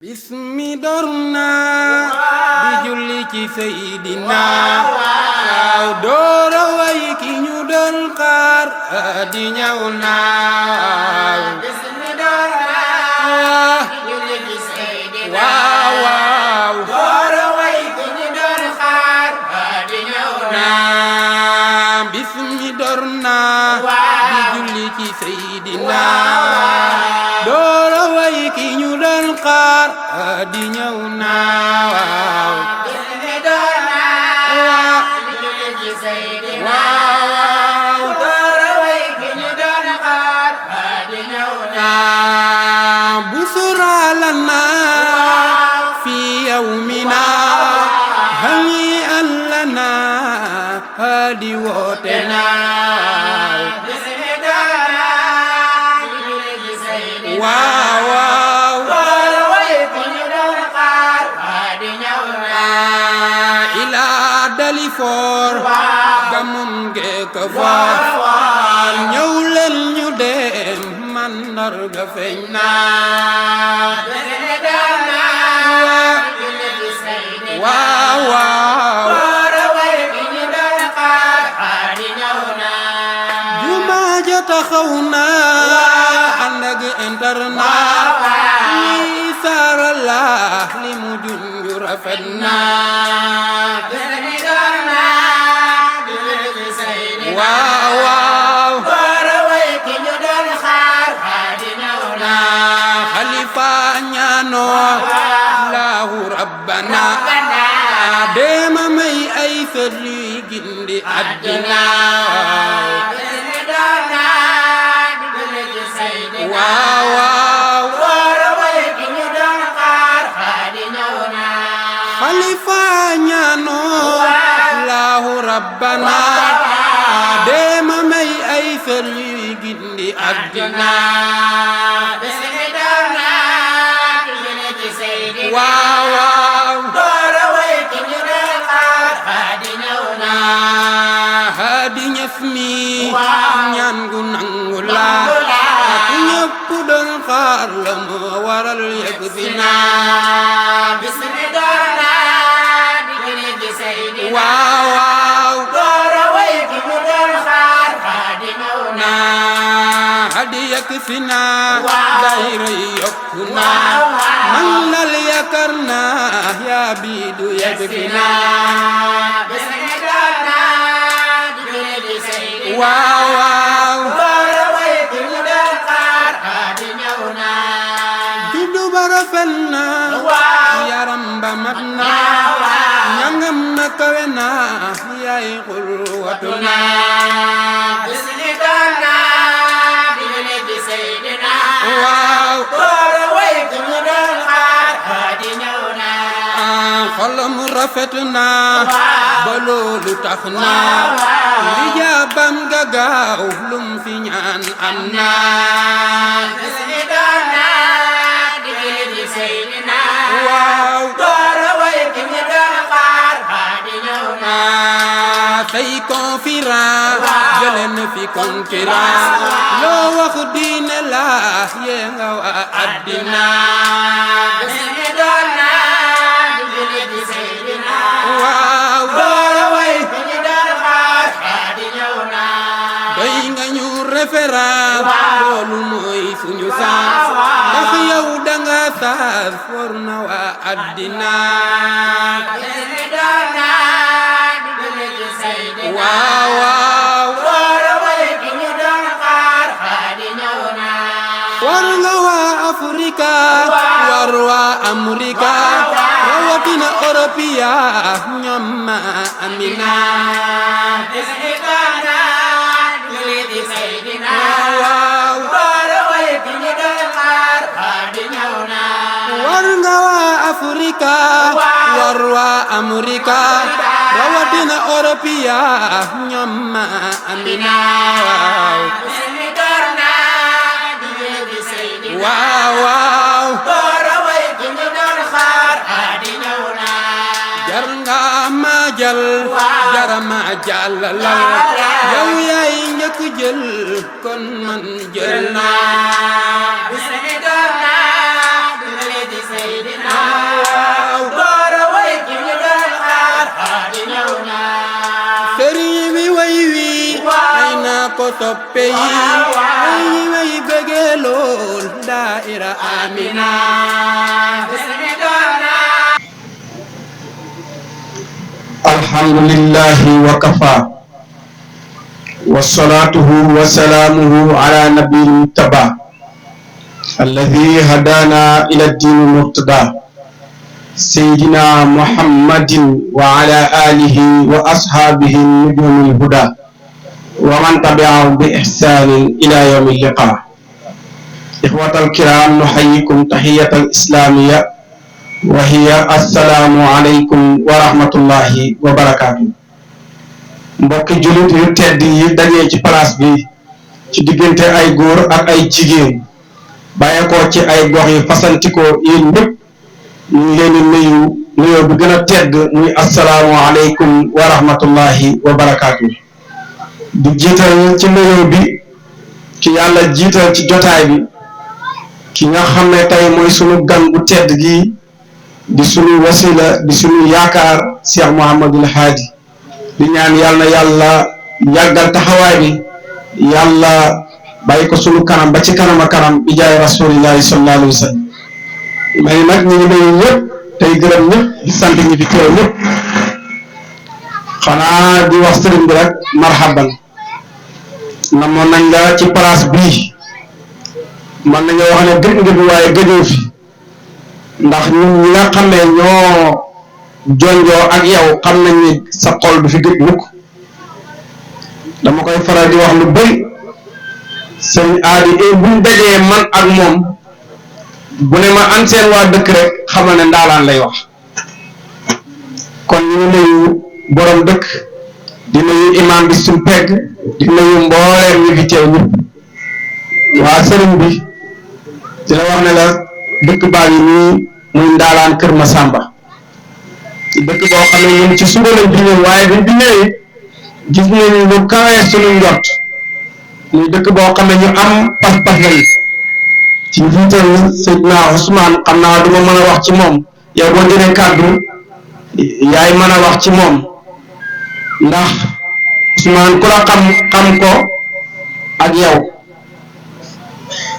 bismi dorna di julli ci Seydina waaw doora way ki ñu doon xaar di ñëw na bismi dorna julli ci Seydina waaw doora way ki ñu doon xaar di ñëw na bismi dorna di julli ci Seydina doora way ki ñu doon xaar di ñëw na waaw bismi dorna di julli ci Seydina waaw doora way ki ñu doon xaar di ñëw na busra lana fi yawmina hani'an lana di woote na bismi dorna di julli ci Seydina waaw doora way ki ñu doon xaar di ñëw na ila dalifoor gamum geek faal ñëw leen ñu dem mandarga feeñ na bismi dorna di julli ci Seydina waaw doora way ki ñu doon xaar di ñëw na juma ja taxaw na ànd ak internat ñi sarala li mu junju rafet na bismi dorna di julli ci Seydina waaw doora way ki ñu doon xaar di ñëw na xalifa ñaanoo laahu rabbana deema may ay sët yuy gindi àddina bismi dorna di julli ci Seydina waaw doora way ki ñu doon xaar di ñëw na xalifa ñaanoo laahu rabbana deema may ay sët yuy gindi àddina bismi dorna di julli ci Seydina waaw doora way ki ñu doon xaar di ñëw na hadi ñëf mi ñaan gu nangu la ku ñëpp doon xaar la moo waral yegg si na bismi dorna di julli ci Seydina waaw doora way ki ñu doon xaar di ñëw na hadi yegg si na daayira yokku na man lal yakar na yaa biidu yegg si na bismi dorna di julli ci Seydina waaw doora way ki ñu doon xaar di ñëw na juddu ba rafet na yaram ba mat na ñangam na kawe na yaay xulwatu na bismi dorna di julli ci Seydina waaw doora way ki ñu doon xaar di ñëw na xolam rafet na ba loolu tax na lijaabam ga gaaw lum fi ñaan am na bismi dorna di julli ci Seydina waaw doora way ki ñu doon xaar di ñëw na say conférence jële na fi concurrence loo wax diine la yee nga waa addina bismi dorna di julli ci Seydina waaw doora way ki ñu doon xaar di ñëw na doy nga ñu référence loolu mooy suñu saas ndax yow danga saas for na waa addina bismi dorna di julli ci Seydina waaw doora way ki ñu doon xaar di ñëw na war nga waa Afrika war waa Amurika rawatina Europia ñoom ma amina bismi dorna di julli ci Seydina waaw doora way ki ñu doon xaar di ñëw na war nga waa Afrika war waa Amurika rawatina Europia ñoom ma amina bismi dorna di julli ci Seydina waaw doora way ki ñu doon xaar di ñëw na jar nga ma jël jara ma jàllalal yow yaay njëkk jël kon man jël na bismi dorna di julli ci Seydina soppe yi way bëgge lool daayira Amina alhamdulillahi wa kafa wa salatuhu wa salamuhu ala nabiyil muttaba alladhi hadana ila ad-din murtada sayyidina muhammadin wa ala alihi wa ashabihi nujumil huda wa man tabi'ahum bi ihsanin ila yawmil liqa ikhwatal kiram nuhayyikum tahiyatal islamiyya wa hiya assalamu alaykum wa rahmatullahi wa barakatuh mbokki julit yu tedd yi dajee ci place bi ci diggante ay góor ak ay jigéen bàyyi ko ci ay gox yi fasantikoo yéen ñëpp ñu ngi leen di nuyu nuyoo bi gën a tedd muy assalaamu alaykum wa rahmatullahi wa barakatuh di jiital ci nuyoo bi ki yàlla jiital ci jotaay bi ki nga xam ne tey mooy sunu gan bu tedd gi di sunu wasila di sunu yaakaar Cheikh Mouhamadul Haadi di ñaan yàlla na yàlla yàggal taxawaay bi yàlla bàyyi ko sunu kanam ba ci kanam a kanam bi jaay rasulillahi sallallahu alayhi wa sallam may nag ñu ngi nuyu ñëpp tey gërëm ñëpp di sant ñi fi teew ñëpp xanaa di wax sëriñ bi rek marhaban namoon nañ la ci place bii man nañoo wax ne gëj nga bi waaye gëjoo fi ndax ñun ñi nga xam ne ñoo jonjoo ak yow xam nañ ni sa xol du fi gëj mukk dama koy faral di wax lu bëri sëñ Aadi buñ dajee man ak moom bu ne ma an seen waa dëkk rek xamal ne ndaalaan lay wax kon ñu ngi nuyu borom dëkk di nuyu imam bi suñ pegg di nuyu mbooleem ñi fi teew ñëpp waa sëriñ bi di la wax ne la dëkk baa ngi nii muy ndaalaan Kër Masamba ci dëkk boo xam ne ñun ci suba lañ fi ñëw waaye biñ fi ñëwee gis nañu lu kawee suñu njort muy dëkk boo xam ne ñu am pas-pas lañ ci njiital Seydina Ousmane xam naa du ma mën a wax ci moom yow boo jëlee kàddu yaay mën a wax ci moom ndax Ousmane ku la xam ko ak yow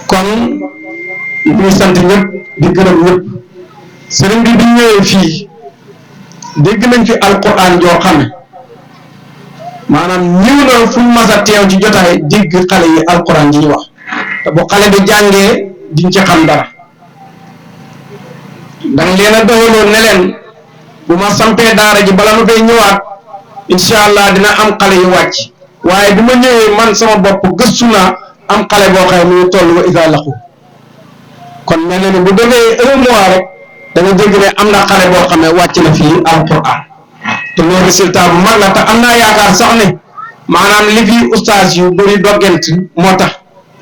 kon ñu sant ñëpp di gërëm ñëpp sëriñ bi ñëwee fii dégg nañ fi alquran joo xam ne maanaam ñëw na fu mu mas a teew ci jotaay dégg xale yi alquran ji ñu wax te bu xale bi jàngee diñ ci xam dara danga leen a doxaloon ne leen bu ma sampee daara ji bala ma fay ñëwaat incha allah dina am xale yu wàcc waaye bi ma ñëwee man sama bopp gëstu naa am xale boo xam ne mu ngi toll wa isa laqu kon mel na ni bu defee 1 mois rek da nga dégg ne am na xale boo xam ne wàcc na fii alquran te loolu résultat bu mag la te am naa yaakaar sax ne maanaam li fi ustaas yu bëri doggent moo tax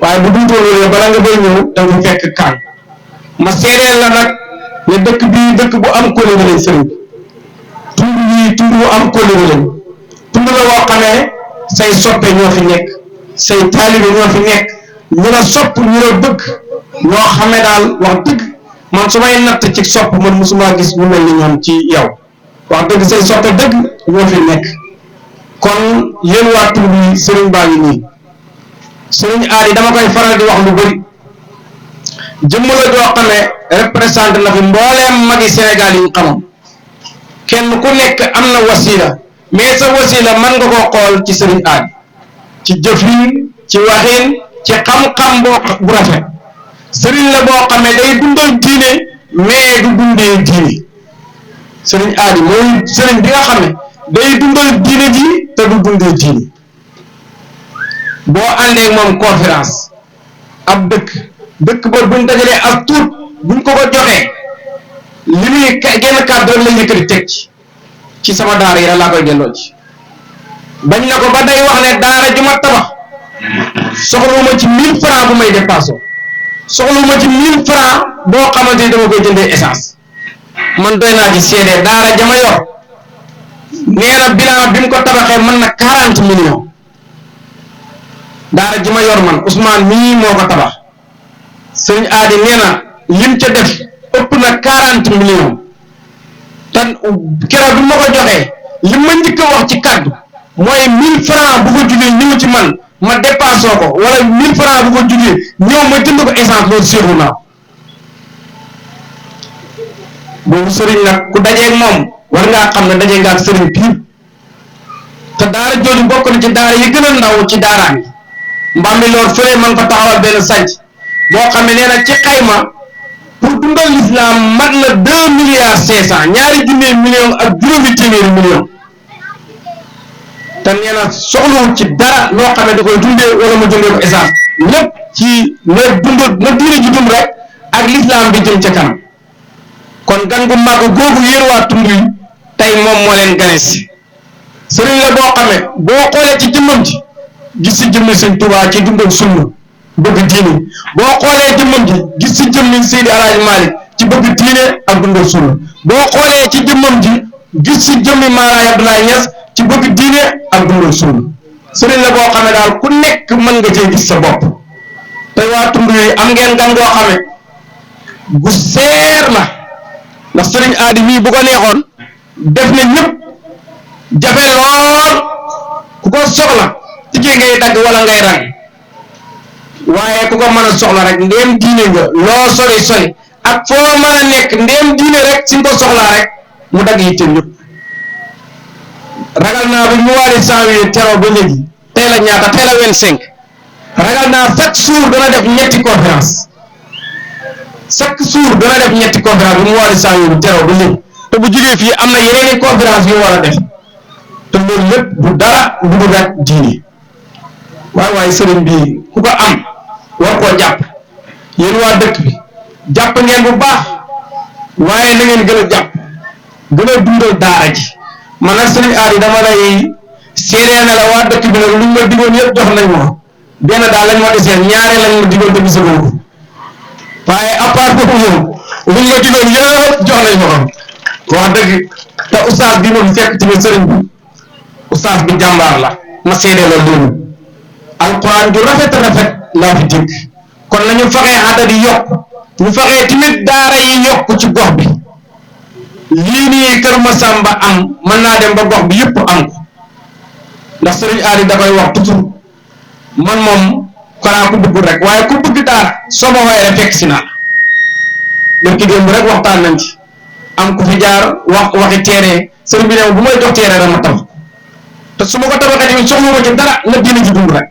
waaye bu duutoo loolu bala nga bay ñëw da nga fekk kaan ma seedeel la nag ne dëkk bii dëkk bu am kóllëre lañ sëriñ bi tund yi tund bu am kóllëre lañ tund la woo xamee say soppe ñoo fi nekk say taalibe ñoo fi nekk ñu la sopp ñu la bëgg ñoo xamee daal wax dëgg man su may natt ci sopp man mosuma gis ñu mel ni ñoom ci yow wax dëgg say soppe dëgg ñoo fi nekk kon yéen waa tund yi sëriñ baa ngi nii sëriñ Aadi dama koy faral di wax lu bëri jëmm la joo xam ne représenté na fi mbooleem magi Sénégal yi ñu xamoon kenn ku nekk am na wasila mais sa wasila man nga koo xool ci sëriñ Aadi ci jëfin ci waxin ci xam-xam bu rafet sëriñ la boo xam ne day dundal diine mais du dundee diine sëriñ Aadi mooy sëriñ bi nga xam ne day dundal diine ji te du dundee diine boo àndee ak moom conférence ab dëkk boobu buñ dajalee ak tuut buñ ko joxee li muy genn kàddu rek la yëkkati teg ci sama daara yi rek laa koy delloo ci bañ na ko ba day wax ne daara ju ma tabax soxluma ci 1000 francs bu may dépassé soxluma ci 1000 francs boo xamante ni dama koy jëndee essence man doy naa ci seede daara jama yor nee na bilan bi mu ko tabaxee mën na 40 millions daara ji ma yor man Ousmane mii moo ko tabax sëñ Aadi nee na lim ca def ëpp na 40 millions te keroog bi ma ko joxee li ma njëkk a wax ci kaddu mooy 1000 francs bu ko jugee ñëw ci man ma dépassé ko wala 1000 francs bu ko jugee ñëw ma jënd ko essence loolu seexlu naa boobu sëriñ nag ku dajeeg moom war ngaa xam ne daje nga ak sëriñ piir te daara jooju bokk na ci daara yi gën a ndaw ci daaraam yi mbam mi loolu fële ma nga fa taxawal benn sanc boo xam ne nee na ci xayma pour dundal l'islam mat na 2 milliards 500 ñaari junni million ak juróomi téeméeri million te nee na soxlawul ci dara loo xam ne da koy dundee wala mu jëndee ko essence lépp ci na dund na diine ji dund rek ak l'islam bi jëm ca kanam kon gan gu màgg googu yéen waa tund yi tey moom moo leen ganes sëriñ la boo xam ne boo xoolee ci jëmmam ji gis si jëmmi sëñ Tuubaa ci dundal sunna bëgg diine boo xoolee jëmmam ji gis si jëmmi Seydi Alaaji Maalik ci bëgg diine ak dundal sunna boo xoolee ci jëmmam ji gis si jëmmi Maalaay Abdoulaye Niass ci bëgg diine ak dundal sunna sëriñ la boo xam ne daal ku nekk mën nga cee gis sa bopp tey waa tund yi am ngeen gan goo xam ne gu seer la ndax sëriñ Aadi mii bu ko neexoon def na ñëpp jafe lool ku ko soxla tijjee ngay dagg wala ngay rang waaye ku ko mën a soxla rek ndéem diine nga loo sori sori ak foo mën a nekk ndéem diine rek si nga ko soxlaa rek mu dagg yitteem ñëpp ragal naa bu ñu waale janvier teroo ba léegi tey la ñaata tey la 25 ragal naa chaque jour dana def ñetti conférence chaque jour dana def ñetti conférence bu mu waale janvier bi teroo ba léegi te bu jógee fii am na yeneen i conférence yu war a def te loolu lépp du dara du bëgg ak diine waaye sëriñ bi ku ko am war koo jàpp yéen waa dëkk bi jàpp ngeen bu baax waaye na ngeen gën a jàpp gën a dundal daara ji man nag sëriñ Aadi dama lay séeréer ne la waa dëkk bi nag luñ ma digoon yëpp jox nañ ma benn daal lañ ma deseen ñaare lañ ma digoon te gisagoo ko waaye à part boobu moom luñ ma digoon yëpp jox nañ ma ko wax dëgg te oustaz bi moom fekk ci biir sëriñ bi oustaz bi jàmbaar la ma séedee la loolu alquran ju rafet laa fi dégg kon nañu faxee adad yi yokk ñu faxee tamit daara yi yokk ci gox bi lii nii Kër Masamba am mën naa dem ba gox bi yëpp am ko ndax sëriñ Aadi da koy wax toujours man moom xanaa ku bëgg rek waaye ku bëgg daara soo ma woowee rek fekk si naa la ki démb rek waxtaan nañ ci am ku fi jaar waxi teere sëriñ bi ne bu may jox teere rek ma tabax te su ma ko tabaxee tamit soxla ma ci dara na diine ci dund rek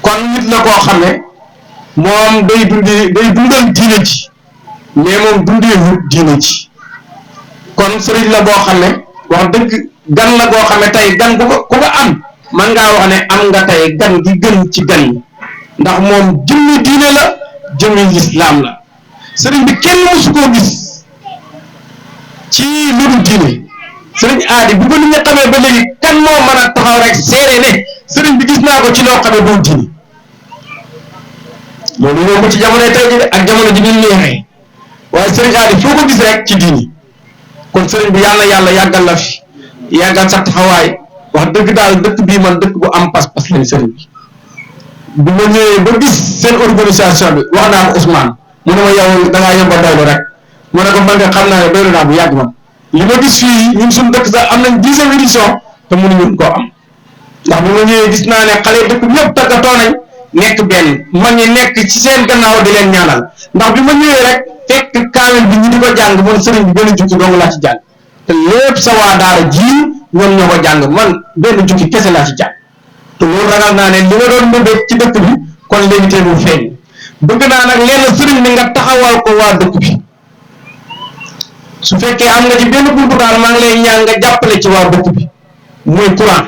kon nit la koo xam ne moom day dundal diine ji mais moom dundee wut diine ji kon sëriñ la boo xam ne wax dëgg gan la boo xam ne tey gan ku ko am man ngaa wax ne am nga tey gan gi gën ci gan yi ndax moom jëmmi diine la jëmmi lislaam la sëriñ bi kenn mosu koo gis ci lu dul diine sëriñ Aadi bu ko nit ñi xamee ba léegi kan moo mën a taxaw rek seere ne sëriñ bi gis naa ko ci loo xamee boobu diine loolu ñoo ko ci jamono tey ji de ak jamono ji ñu neexee waaye sëriñ Aadi foo ko gis rek ci diine kon sëriñ bi yàlla yàggal la fi yàggal sa taxawaay wax dëgg daal dëkk bii man dëkk bu am pas-pas lañ sëriñ bi ma ñëwee ba gis seen organisation bi wax naa ko Ousmane mu ne ma yow da ngaa yóbba doylu rek mu ne ko man nga xam naa ne doylu naa bu yàgg man li ma gis fii ñun suñu dëkk sax am nañ 10e édition te mënuñu koo am ndax bu ma ñëwee gis naa ne xale dëkk bi ñëpp tàggatoo nañ nekk benn mag ñi nekk ci seen gannaaw di leen ñaanal ndax bi ma ñëwee rek fekk kaamil bi ñu di ko jàng man sëriñ bi benn jukki dong laa ci jàng te lépp sa waa daara ji ñoom ñoo ko jàng man benn jukki kese laa ci jàng te loolu ragal naa ne li ma doon mëbët ci dëkk bi kon léegi tey mu feeñ bëgg naa nag lenn sëriñ bi nga taxawal ko waa dëkk bi su fekkee am nga ci benn buntu daal maa ngi lay ñaan nga jàppale ci waa dëkk bi muy courant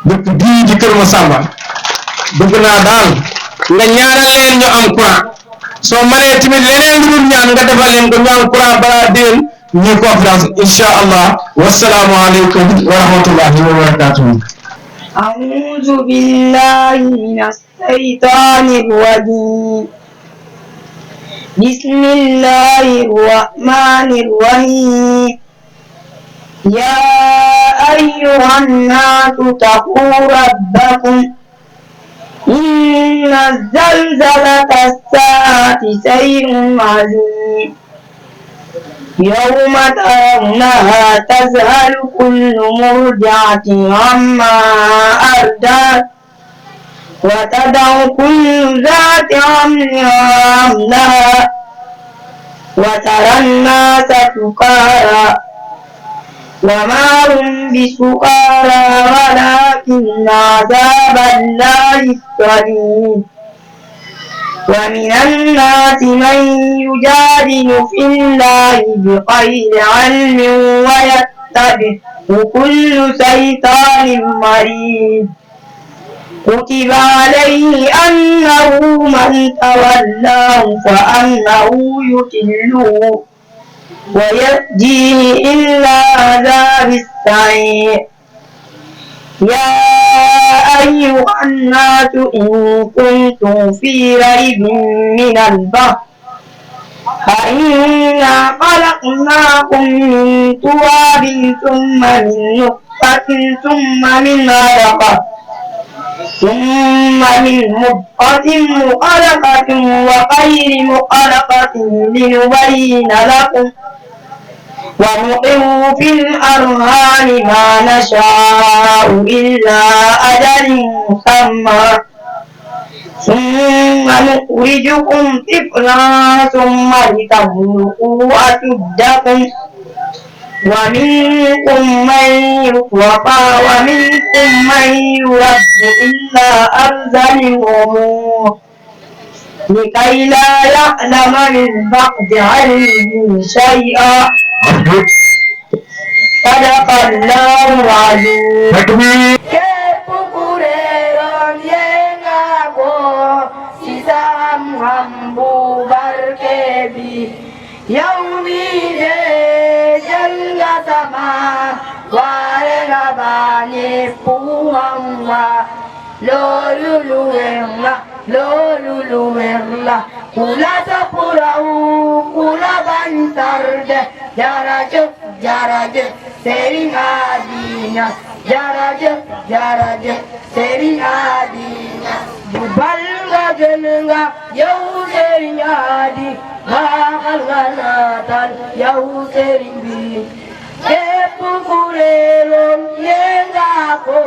dëkk bii di Kër Masamba bëgg naa daal nga ñaanal leen ñu am courant soo mënee tamit leneen lu dul ñaan nga defal leen ko ñu am courant balaa déwén ñuy conférence incha allah wasalaamu aleykum wa rahmatullahi wa barakatuhu. أعوذ بالله من الشيطان الرجيم بسم الله الرحمن الرحيم يا أيها الناس اتقوا ربكم إن زلزلة الساعة شيء عظيم يوم ترونها تذهل كل مرضعة عما أرضعت وتدع كل ذات حمل حملها وترى الناس سكارى وما هم بسكارى ولكن عذاب الله شديد ومن الناس من يجادل في الله بغير علم ويتبع كل شيطان مريد كتب عليه أنه من تولاه فأنه يضله ويهديه إلى عذاب السعير يا أيها الناس إن كنتم في ريب من البحر فإنا خلقناكم من تراب ثم من نطفة ثم من علقة ثم من مضغة مخلقة وغير مخلقة لنبين لكم ونقر في الأرحام ما نشاء إلا أجل مسمى ثم نخرجكم طفلا ثم لتبلغوا أشدكم ومنكم من يتوفى ومنكم من يرد إلى أرذل الأمور لكي لا يعلم من بعد علمه شيئا صدق الله العظيم. Lolulah, kula sapurau, kula bantarde, jaraje, sering adinya, jaraje, sering adinya. Jubal gajenga, yau sering adi, mahal ganatan, yau sering bi. Kepukurelon yengako,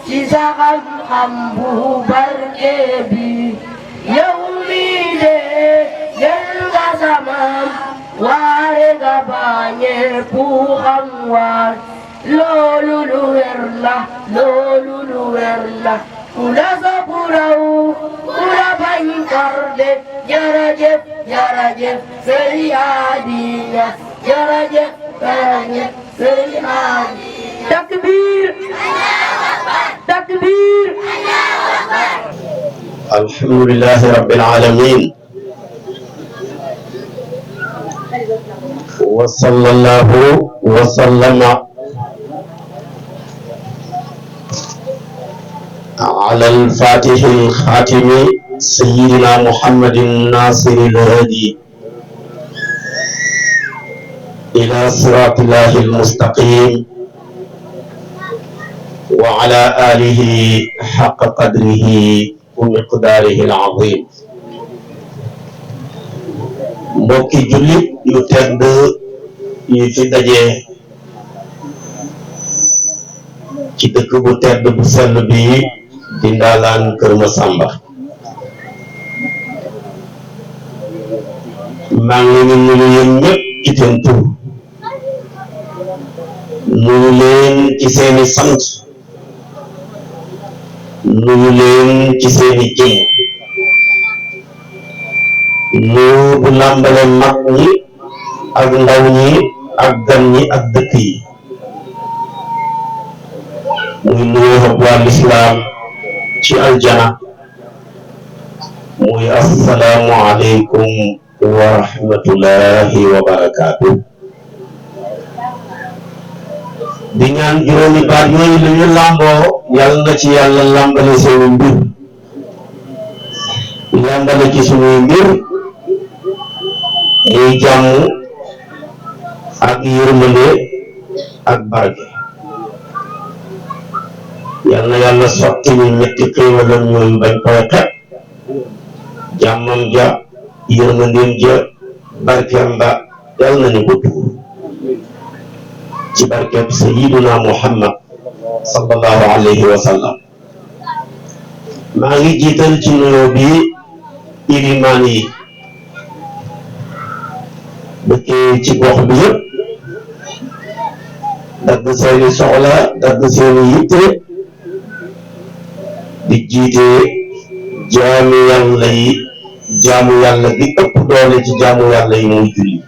sisakan hambu barkebi. Yaumide yenga samam warega banye puhamwan lolulu erla kula sapurau kula bankarde jaraje seri adinya jaraje seri adinya takbir الحمد لله رب العالمين وصلى الله وسلم على الفاتح الخاتم سيدنا محمد الناصر الهادي إلى صراط الله المستقيم وعلى آله حق قدره ومقداره العظيم. mbokki jullit yu tedd yi fi daje ci dëkk bu tedd bu sell bi di Ndaalaan Kër Masamba maa ngi leen nuyu yéen ñëpp ci seen tur nuyu leen ci seeni sant nuyu leen ci seeni jëm nuyu bu làmbale mag ñi ak ndaw ñi ak gan ñi ak dëkk yi muy nuyu waa lislaam ci aljana muy assalaamu aleykum wa rahmatullahi wa barakaatu di ñaan juróomi baat yooyu la ñu làmboo yàlla na ci yàlla làmbale seeni mbir làmbale ci suñuy mbir muy jàmm ak yërmande ak barke yal na yàlla sotti ñu ñetti xéewalam ñooyu bañ koy xet jàmmam ja yërmandeem ja barkeem ba yàlla nañu ko tuur ci barkeb sayyiduna Muhammad sallallahu alayhi wa sallam. maa ngi jiital ci nuyoo bi ilimaan yi dëkkee ci gox bi yëpp dagg seeni soxla dagg seeni yitte di jiite jaamu yàlla gi ëpp doole ci jaamu yàlla yi muy julli.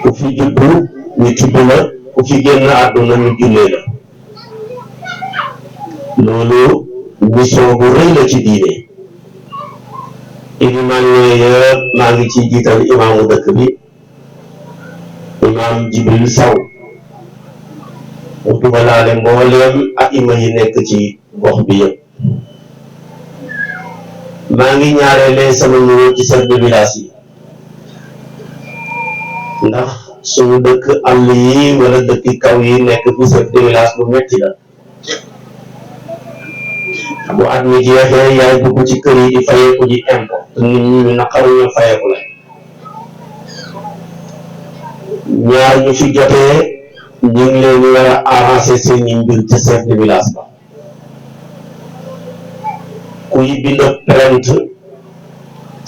ku fi juddu ñu tudd la ku fi génn àdduna ñu jullee la. loolu mission bu rëy la ci diine. ilimaan yooyu maa ngi ciy jiital imaamu dëkk bi imaam Jibril Saw mu dugalaale mbooleem ak ima yi nekk ci gox bi yëpp. maa ngi ñaareele sama nuyoo ci chef de village yi ndax suñu dëkk àll yi wala dëkki kaw yi nekk fi chef de village bu metti la. bu at mi jeexee yaay dugg ci kër yi di fayeeku ji impôt te nit ñi naqaruñu fayeeku la. ñaar ñu fi jotee ñu ngi leen war a avancer seeni mbir ci chef de village ba. kuy bind plainte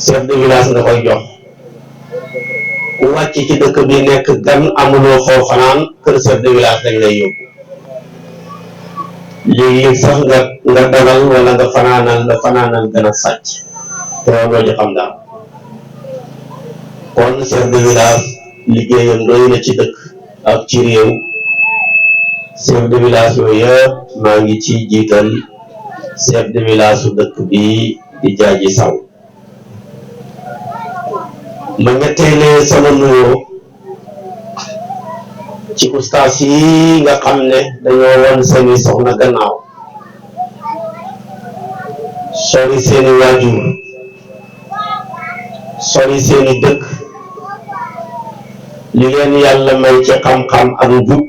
chef de village nga koy jox. ku wàcc ci dëkk bi nekk gan amuloo foo fanaan kër chef de village dañ lay yóbbu. léegi sax nga dalal wala nga fanaanal gën a sàcc te yow doo ci xam daal. kon chef de village liggéeyam doy na ci dëkk ak ci réew. chef de village yooyu yëpp maa ngi ci jiital chef de village su dëkk bi di Jaaji Saw. ma ñetteelee sama nuyoo ci ustaas yi nga xam ne dañoo won seeni soxna gannaaw sori seeni waajur sori seeni dëkk li leen yàlla may ci xam-xam ak njub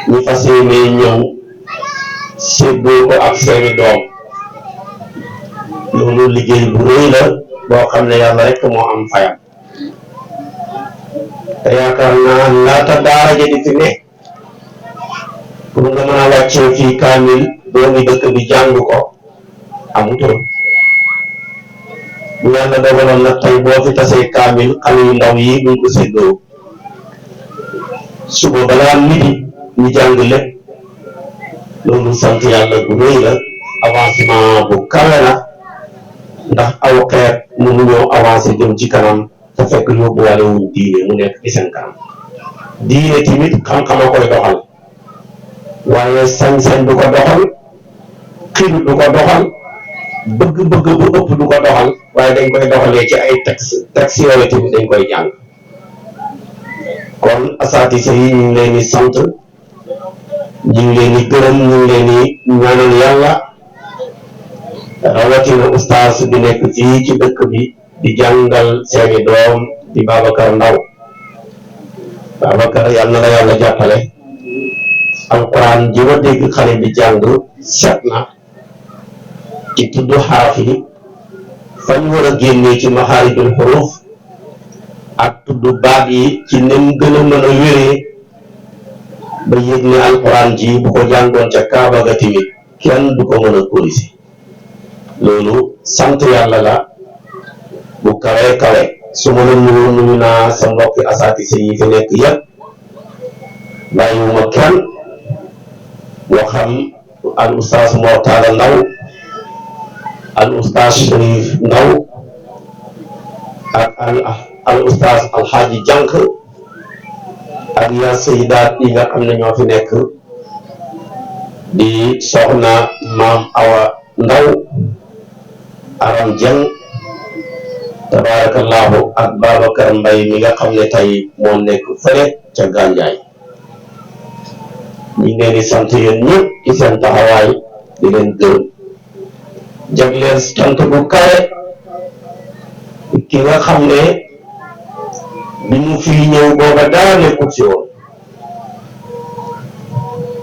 ñu fas yéene ñëw séddoo ko ak seeni doom. loolu liggéey bu rëy la boo xam ne yàlla rek moo am fayam. te yaakaar naa laata daara ja di fi ne pour nga mën a wàccee fii kaamil doomi dëkk bi jàng ko amutoon. bu yàlla dogaloon nag tey boo fi tasee kaamil xale yu ndaw yi buñ ko séddoo suba balaa midi ñu jàng lépp. loolu sant yàlla bu rëy la avancement bu kawe la ndax aw xeet mënuñoo avancé jëm ci kanam te fekk yóbbuwaale wuñ diine mu nekk ci seen kanam. diine tamit xam-xam a koy doxal waaye sañ-sañ du ko doxal xiir du ko doxal bëgg-bëgg bu ëpp du ko doxal waaye dañ koy doxalee ci ay texte yooyu tamit dañ koy jàng. kon asaatise yi ñu ngi leen di sant ñu ngi leen di gërëm ñu ngi leen di ñaanal yàlla rawatina ustaas bi nekk fii ci dëkk bi di jàngal seeni doom di Babacar Ndaw. Babacar yal na la yàlla jàppale. alquran ji ma dégg xale bi jàng set na ci tudd xaraf yi fañ war a génnee ci maxaarijul xuruf ak tudd baat yi ci nim gën a mën a wéree ba yëg ne alquran ji bu ko jàngoon ca Kaaba ga tamit kenn du ko mën a corriger. loolu sant yàlla la bu kawe kawe. su ma la nuyu naa sa mbokki asaatise yi fi nekk yëpp bàyyiwuma kenn moo xam al ustaas Mor Talla Ndaw al ustaas Sharif Ndaw ak al ustaas Alxaaji Jànk ak yaa sayyidaat yi nga xam ne ñoo fi nekk di soxna maam Awa Ndaw Aram Jeng tabarakallahu ak Babacar Mbay mi nga xam ne tey moo nekk fële ca Gànjaay. ñu ngi leen di sant yéen ñëpp ci seen taxawaay di leen gërëm jagleel sant bu kawe ki nga xam ne bi mu fii ñëw booba dara nekkul ci woon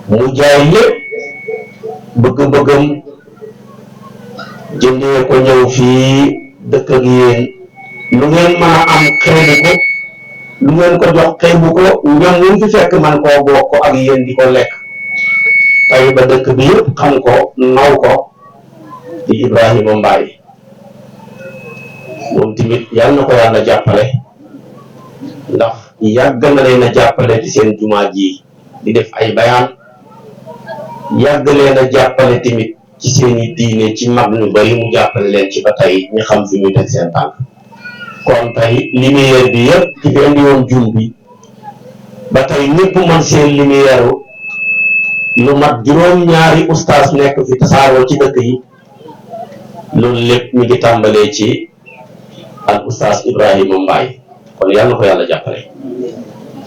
mu jaay lépp bëgg-bëggam jëndee ko ñëw fii dëkk ak yéen lu ngeen mën a am xeebu ko lu ngeen ko jox xeebu ko ñoom ñu fi fekk man koo bokk ak yéen di ko lekk tey ba dëkk bi yëpp xam ko naw ko di Ibrahima Mbaye moom tamit yal na ko yàlla jàppale ndax yàgg na leen a jàppale ci seen jumaa ji di def ay bayaan yàgg leen a jàppale tamit ci seeni diine ci mag ñu bari mu jàppale leen ci ba tey ñu xam fi ñu teg seen tànk kon tey lumière bi yëpp ci fi indi woon jum bi ba tey ñëpp man seen lumière lu mat juróom-ñaari ustaas nekk fi tasaaroo ci dëkk yi loolu lépp mi ngi tàmbalee ci al ustaas Ibrahima Mbaye kon yàlla na ko yàlla jàppale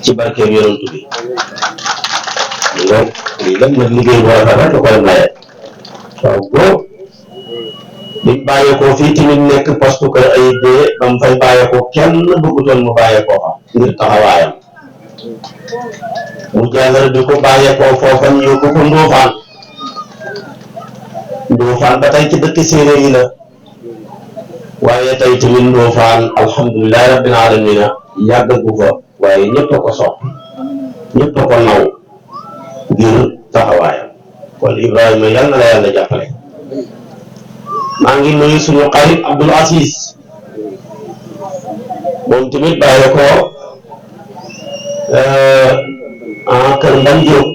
ci barkeem yonent bi lii lépp nag liggéey bu rafet rek la koy maye waaw boo bi mu bàyyeekoo fii tamit nekk poste kër ay dee ba mu fay bàyyeekoo kenn bëggutoon mu bàyyeekoo fa ngir taxawaayam mu jàngal bi ko bàyyeekoo foofa ñu yóbbu ko Ndofane ba tey ci dëkk séeréer yi la waaye tey tamit Ndofane alhamdulilahi rabbil alamina yàggagu fa waaye ñëpp a ko sopp ñëpp a ko naw ngir taxawaayam kon Ibrahima yal na la yàlla jàppale maa ngi nuyu suñu xarit Abdoul Aziz moom tamit bàyyeekoo kër Mban Diop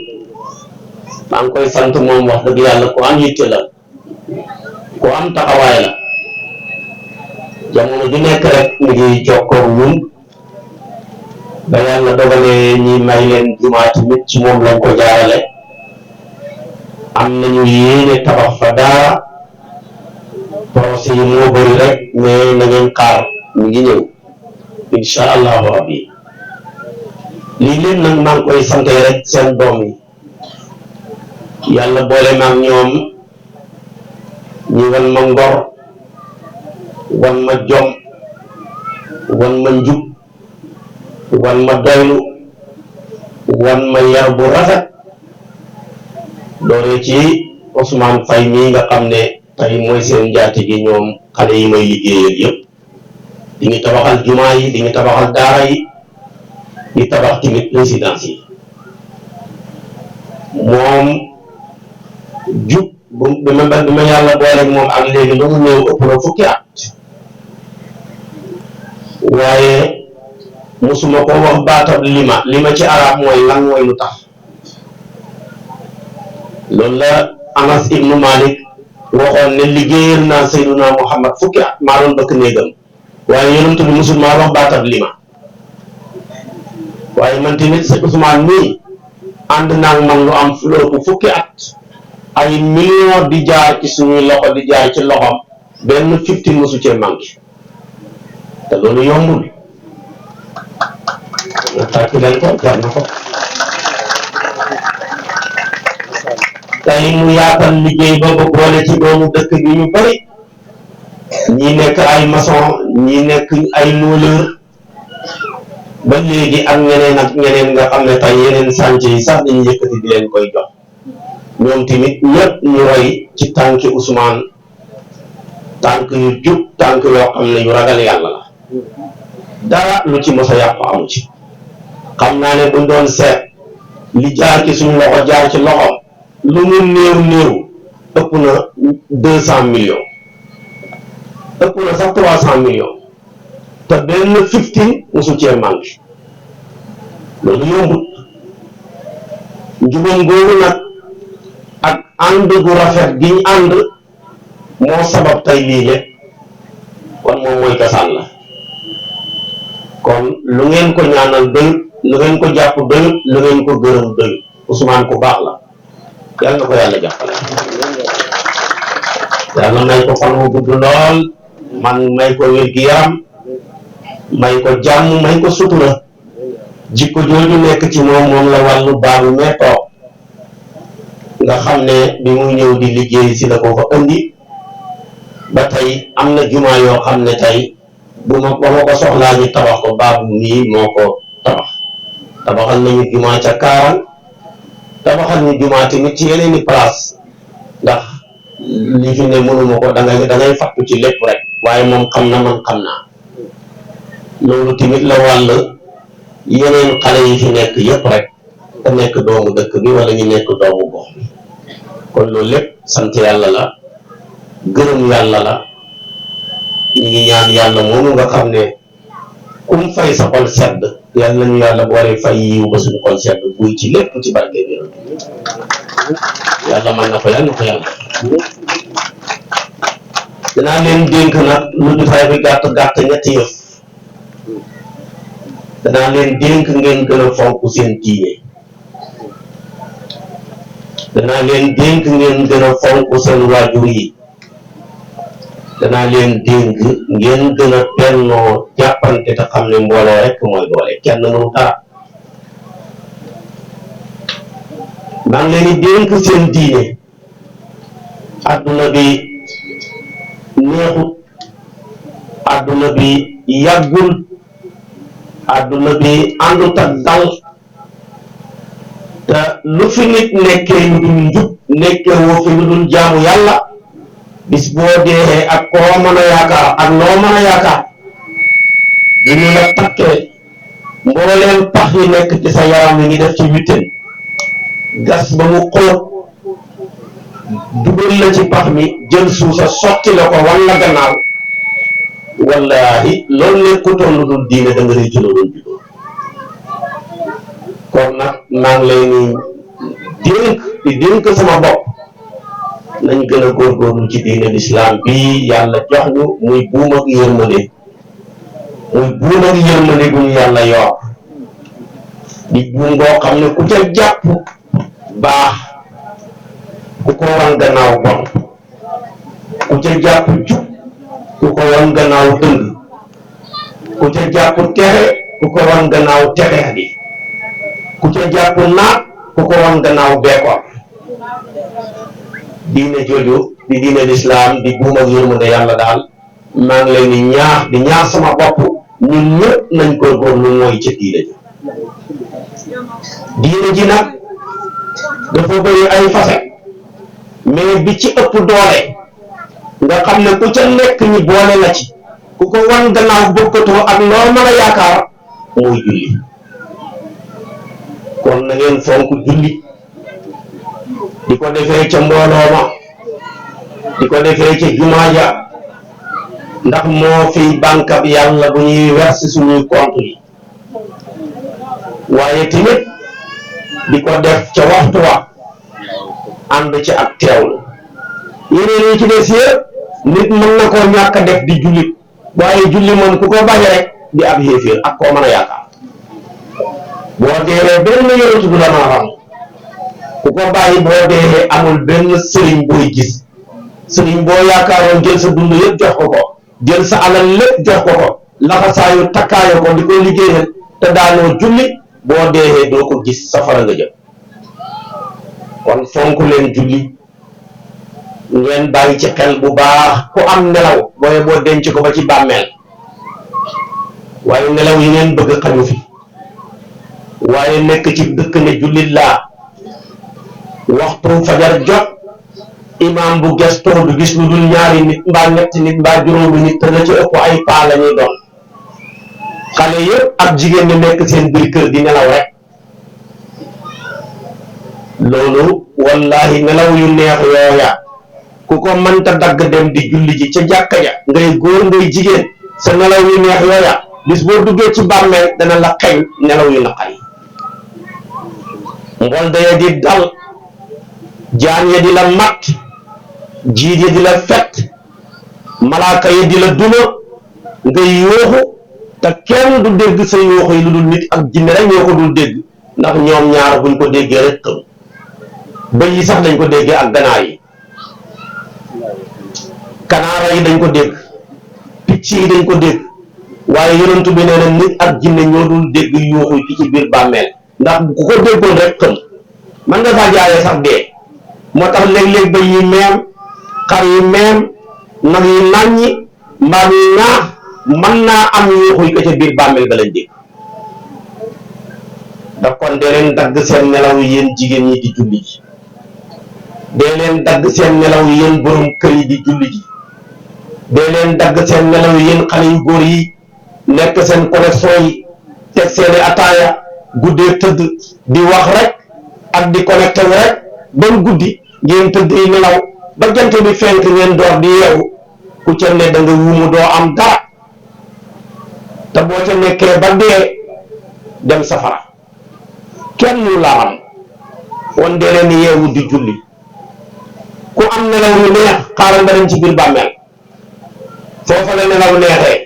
maa ngi koy sant moom wax dëgg yàlla ku am yitte la ku am taxawaay la jamono ju nekk rek mi ngi jokkoo ñun ba yàlla dogalee ñi may leen jumaa tamit ci moom lañ ko jaarale am nañu yéene tabax fa daara projet yi moo bëri rek mais na ngeen xaar mi ngi ñëw insha allahu rabbi lii leen nag maa ngi koy sante rek seen doom yi yàlla boole maag ñoom ñi wan ma ngor wan ma jom wan ma njub wan ma doylu wan ma yar bu rafet doore ci Ousmane Faye mii nga xam ne tey mooy seen njaati gi ñoom xale yi may liggéeyal yëpp di ngi tabaxal jumaa yi di ngi tabaxal daara yi di tabax tamit résidence yi moom jub bi ma yàlla booleeg moom ak léegi lu mu néew ëpp na fukki at waaye musuma ko wax baatab lima ci arab mooy lan mooy lu tax loolu la Anas ibnu Malik waxoon ne liggéeyal naa Seyduna Muhammad fukki at maa doon bëkk néegam waaye yonent bi musul maa wax baatab lima waaye man tamit sëñ Ousmane nii ànd naa man lu am flooku fukki at ay millions di jaar ci suñuy loxo di jaar ci loxom benn 15 mosu cee manqué te loolu yombul nga tàkk leen ko jar na ko tey mu yaatal liggéey ba boole ci doomu dëkk bi ñu bari ñi nekk ay maçon ñi nekk ay mouleur ba léegi ak ñeneen nga xam ne tey yeneen chantier yi sax dañu yëkkati di leen koy jox ñoom tamit ñëpp ñu roy ci tànki Ousmane tànk yu jub tànk yoo xam ne yu ragal yàlla la dara lu ci mos a yàqu amu ci xam naa ne buñ doon seet li jaar ci suñu loxo jaar ci loxo lu mu néew ëpp na 200 millions ëpp na sax 300 millions te benn 15 mosu cee manqué loolu yombut njubam googu nag ak ànd gu rafet gi ñu ànd moo sabab tey lii lépp kon moom mooy kasaan la kon lu ngeen ko ñaanal doy lu ngeen ko jàpp doy lu ngeen ko gërëm doy Ousmane ku baax la yàlla na ko yàlla jàppale yàlla may ko fan wu gudd lool man may ko wér-gi-yaram may ko jàmm may ko sutura jikko jooju nekk ci moom la wàllu baabu mettoo nga xam ne bi muy ñëw di liggéey si la ko fa indi ba tey am na jumaa yoo xam ne tey ba ma ko soxlaa ñu tabax ko baabu nii moo ko tabaxal nañu jumaa ca Kaarang tabaxal ñu jumaa tamit ci yeneen i place ndax li fi ne mënuma ko da ngay fattu ci lépp rek waaye moom xam na man xam naa loolu tamit la wàll yeneen xale yi fi nekk yépp rek te nekk doomu dëkk bi wala ñu nekk doomu gox bi kon loolu lépp sant yàlla la gërëm yàlla la ñu ngi ñaan yàlla moomu nga xam ne kum fay sa xol sedd yàlla ñu yàlla boole fay yiw ba suñu xol sedd buy ci lépp ci barke bi yàlla mën na ko yàlla na ko yàlla danaa leen dénk nag lu jotaay bi gàtt gàtt ñetti yëf danaa leen dénk ngeen gën a fonk seen diine danaa leen dénk ngeen gën a fonk seen waajur yi danaa leen dénk ngeen gën a bennoo jàppante te xam ne mbooloo rekk mooy doole kenn mënu dara maa ngi leen di dénk seen diine adduna bi neexut adduna bi yàggul adduna bi àndut ak dal te lu fi nit nekkee lu dul njub nekkee woo fi lu dul jaamu yàlla bis boo dee ak koo mën a yaakaar ak loo mën a yaakaar du ñu la takkee mbooleem pax yi nekk ci sa yaram yi ngi def ci witten gas ba mu xóot dugal la ci pax mi jël suusa sotti la ko walla gannaaw wallaahi loolu nekkutoon lu dul diine da nga réccu la doon juddoo kon nag maa ngi lay ni dénk sama bopp nañ gën a góorgóorlu ci diine lislaam bi yàlla jox ñu muy buum ak yërmande bu ñu yàlla yor di buum boo xam ne ku ca jàpp baax ku ko wan gannaaw bon ku ca jàpp jub ku ko wan gannaaw dëng ku ca jàpp texe ku ko wan gannaaw texe bi ku ca jàpp naat ku ko wan gannaaw beekoor diine jooju di diine lislaam di buum ak yërmande yàlla daal maa ngi leen di ñaax sama bopp ñun ñëpp nañ góorgóorlu mooy ci diine ji nag dafa bëri ay facette mais bi ci ëpp doole nga xam ne ku ca nekk ñi boole la ci ku ko wan gannaaw bokkatoo ak loo mën a yaakaar muy julli kon na ngeen fonk julli di ko defee ca mbooloo ma di ko defee ca jumaa ja ndax moo fiy bànkab yàlla bu ñuy verser suñuy compte yi waaye tamit di ko def ca waxtu wa ànd ci ak teewlu yeneen yi ci des yëpp nit mën na koo ñàkk a def di jullit waaye julli moom ku ko bañ rek di ab xéeféer ak koo mën a yaakaar boo deewee benn yonent du la mën a xam ku ko bàyyi boo deewee amul benn sëriñ booy gis sëriñ boo yaakaaroon jël sa dund yëpp jox ko jël sa alal lépp jox ko laxasaayu takkaayo ko di ko liggéeyal te daanoo julli boo deewee doo ko gis safara nga jëm kon fonk leen julli ngeen bàyyi ci xel bu baax ku am nelaw boo denc ko ba ci bàmmeel waaye nelaw yi ngeen bëgg xañu fi waaye nekk ci dëkk ne jullit laa waxtu fajar jot imaam bu gestoo du gis lu dul ñaari nit mbaa ñetti nit mbaa juróomi nit te la ci ëpp ay paa la ñuy doon xale yëpp ak jigéen ñi nekk seen biir kër di nelaw rek loolu wallahi nelaw yu neex yooya ku ko mënta dagg dem di julli ji ca jàkka ja ngay góor ngay jigéen sa nelaw yu neex yooya bis boo duggee ci bàmmeel dana la xeñ nelaw yu naqari mbol daya di dal jaan ya di la mat jiit ya di la fett malaaka ya di la duma ngay yooxu te kenn du dégg sa yooxu yi lu dul nit ak jinne rek ñoo ko dul dégg ndax ñoom ñaar buñ ko déggee rek xam bëy yi sax dañ ko déggee ak ganaar yi kanaara yi dañ ko dégg picc yi dañ ko dégg waaye yonent bi nee na nit ak jinne ñoo dul dégg yooxu ki ci biir bàmmeel ndax ku ko déggoon rek xam man nga faa jaaree sax dee moo tax léeg-léeg bëy yi meem xar yi meem nag yi nàññi mbaam yi ñaax mën naa am yooxuy ko ca biir bàmmeel ga lañ dégg da kon dee leen dagg seen nelaw yi yéen jigéen ñi di julli ji dee leen dagg seen nelaw yi yéen borom kër yi di julli ji dee leen dagg seen nelaw yi yéen xale yu góor yi nekk seen connexion yi teg seeni ataaya guddee tëdd di wax rek ak di connecté wu rek ba guddi ngeen tëdd yi nelaw ba jant bi fenk ngeen door di yeewu ku ca ne da nga wumu doo am dara te boo ca nekkee ba dee dem safara kenn mu laa am won dee leen yeewu di julli ku am nelaw yu neex xaaral nga dem ci biir bàmmeel foofa la nelaw neexee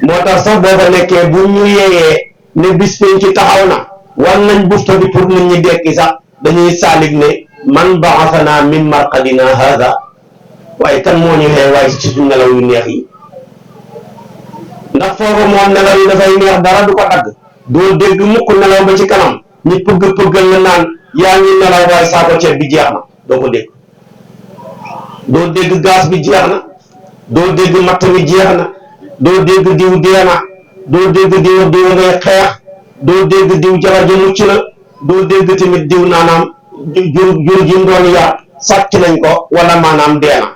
moo tax sax boo fa nekkee bu ñu yeeyee ne bis pénc ci taxaw na war nañ bufta bi pour nit ñi dekki sax dañuy saalig ne man ba'athana min marqadina hada waaye kan moo ñu xee waaye ci suñu nelaw yu neex yi ndax foofu moom nelaw yi dafay neex dara du ko dagg doo dégg mukk nelaw ba ci kanam ñi pëggal la naan yaa ngi nelaw waaye saako ceeb bi jeex na doo ko dégg doo dégg gaz bi jeex na doo dégg matt mi jeex na doo dégg diw dee na doo dégg diw ngay xeex doo dégg diw jabar ji mucc na doo dégg tamit diw naanaam jur ji doon yar sàcc nañ ko wala maanaam dee na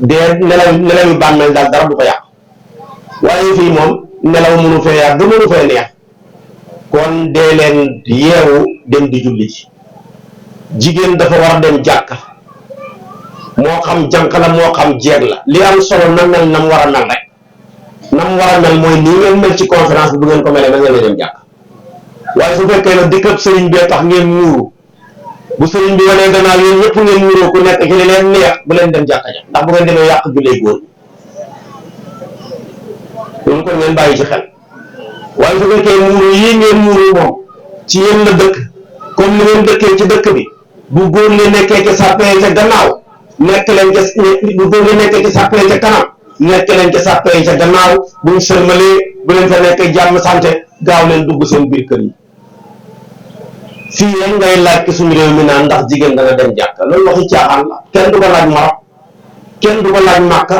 dee nelaw yu bàmmeel daal dara du ko yàq waaye fii moom nelaw mënu fee yàq du mënu fee neex kon dee leen yeewu dem di julli ci jigéen dafa war a dem jàkka moo xam jànq la moo xam jeeg la li am solo na mel nam war a mel rek nam war a mel mooy nii ngeen mel ci conférence bi bu ngeen ko melee na ngeen dem jàkk waaye su fekkee ne dëkkab sëriñ bee tax ngeen muuru bu sëriñ bi wanee gannaaw yéen ñëpp ngeen muuroo ku nekk ci li leen neex bu leen dem jàkka ja ndax bu ngeen demee yàq jullee góor loolu kon ngeen bàyyi ci xel waaye su fekkee muuru yii ngeen muuru moom ci yéen la dëkk comme ni ngeen dëkkee ci dëkk bi bu góor ñi nekkee ci sàppee ca gannaaw nekk leen ca bu góor ñi nekkee ci sàppee ca kanam nekk leen ca sàppee ca gannaaw buñ sërmalee bu leen fa nekkee jàmm sante gaaw leen dugg seen biir kër yi fii rek ngay laaj ki suñu réew mi naan ndax jigéen dana dem jàkka loolu waxi caaxaan la kenn du ko laaj Maroc kenn du ko laaj Màkka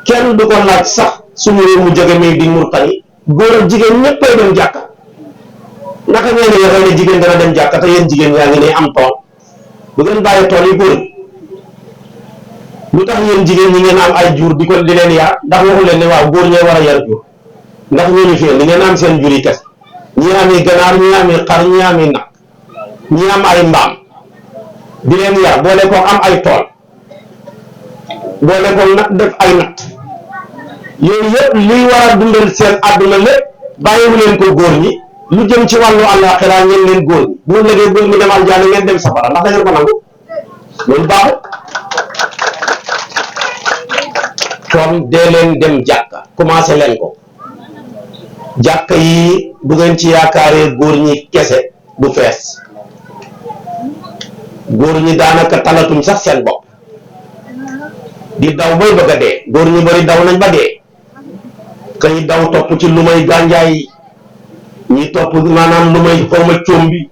kenn du ko laaj sax suñu réew mu jóge mi di Murtani góor ak jigéen ñëppay dem jàkka naka ngeen di waxee ne jigéen dana dem jàkka te yéen jigéen yaa ngi ne am tool bu ngeen bàyyi tool yi góor lu tax yéen jigéen ñi ngeen am ay jur di leen yar ndax waxu leen ne waaw góor ñee war a yar jur ndax ñooñu fii li ngeen am seen jur yi kese ñi ami ganaar ñi ami xar ñi ami nag ñi am ay mbaam di leen yar boole ko am ay tool boole ko nag def ay natt yooyu yëpp liy war a dundal seen àdduna lépp bàyyiwu leen ko góor ñi lu jëm ci wàllu àllaaxira ngeen leen góor ñi bu léegi góor ñi dem aljaana ngeen dem safara ndax da ngeen ko nangu loolu baaxul kon dee leen dem jàkka commencé leen ko jàkka yi bu ngeen ci yaakaaree góor ñi kese du fees góor ñi daanaka talatuñ sax seen bopp di daw bay bëgg a dee góor ñi bari daw nañ ba dee kay daw topp ci lu may gànjaay ñi topp maanaam lu may xawma coom bi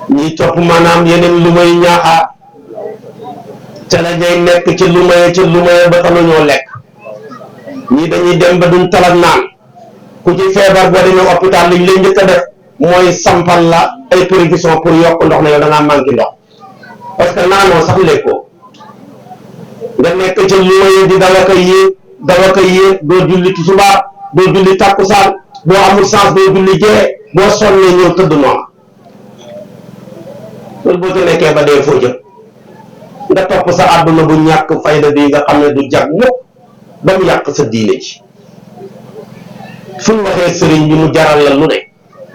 ñi topp maanaam yeneen lu may ñaaxaa te la ñay nekk ci lu may ba taluñoo lekk ñi dañuy dem ba duñ talat naan ku ci feebar boo demee hôpital liñ lay njëkk a def mooy sampal la ay prévision pour yokk ndox na yow da ngaa manqué ndox parce que naanoo sax lekkoo nga nekk ci lu may di daw ak a yéeg doo julli tisbaar doo julli takkusaan boo amul sens doo julli gee boo sonnee ñëw tëdd noonu loolu boo ci nekkee ba dee foo jëm nga topp sa àdduna bu ñàkk fayda bi nga xam ne du jag mukk ba mu yàq sa diine ji fu ñu waxee sëriñ bi mu jaral la lu ne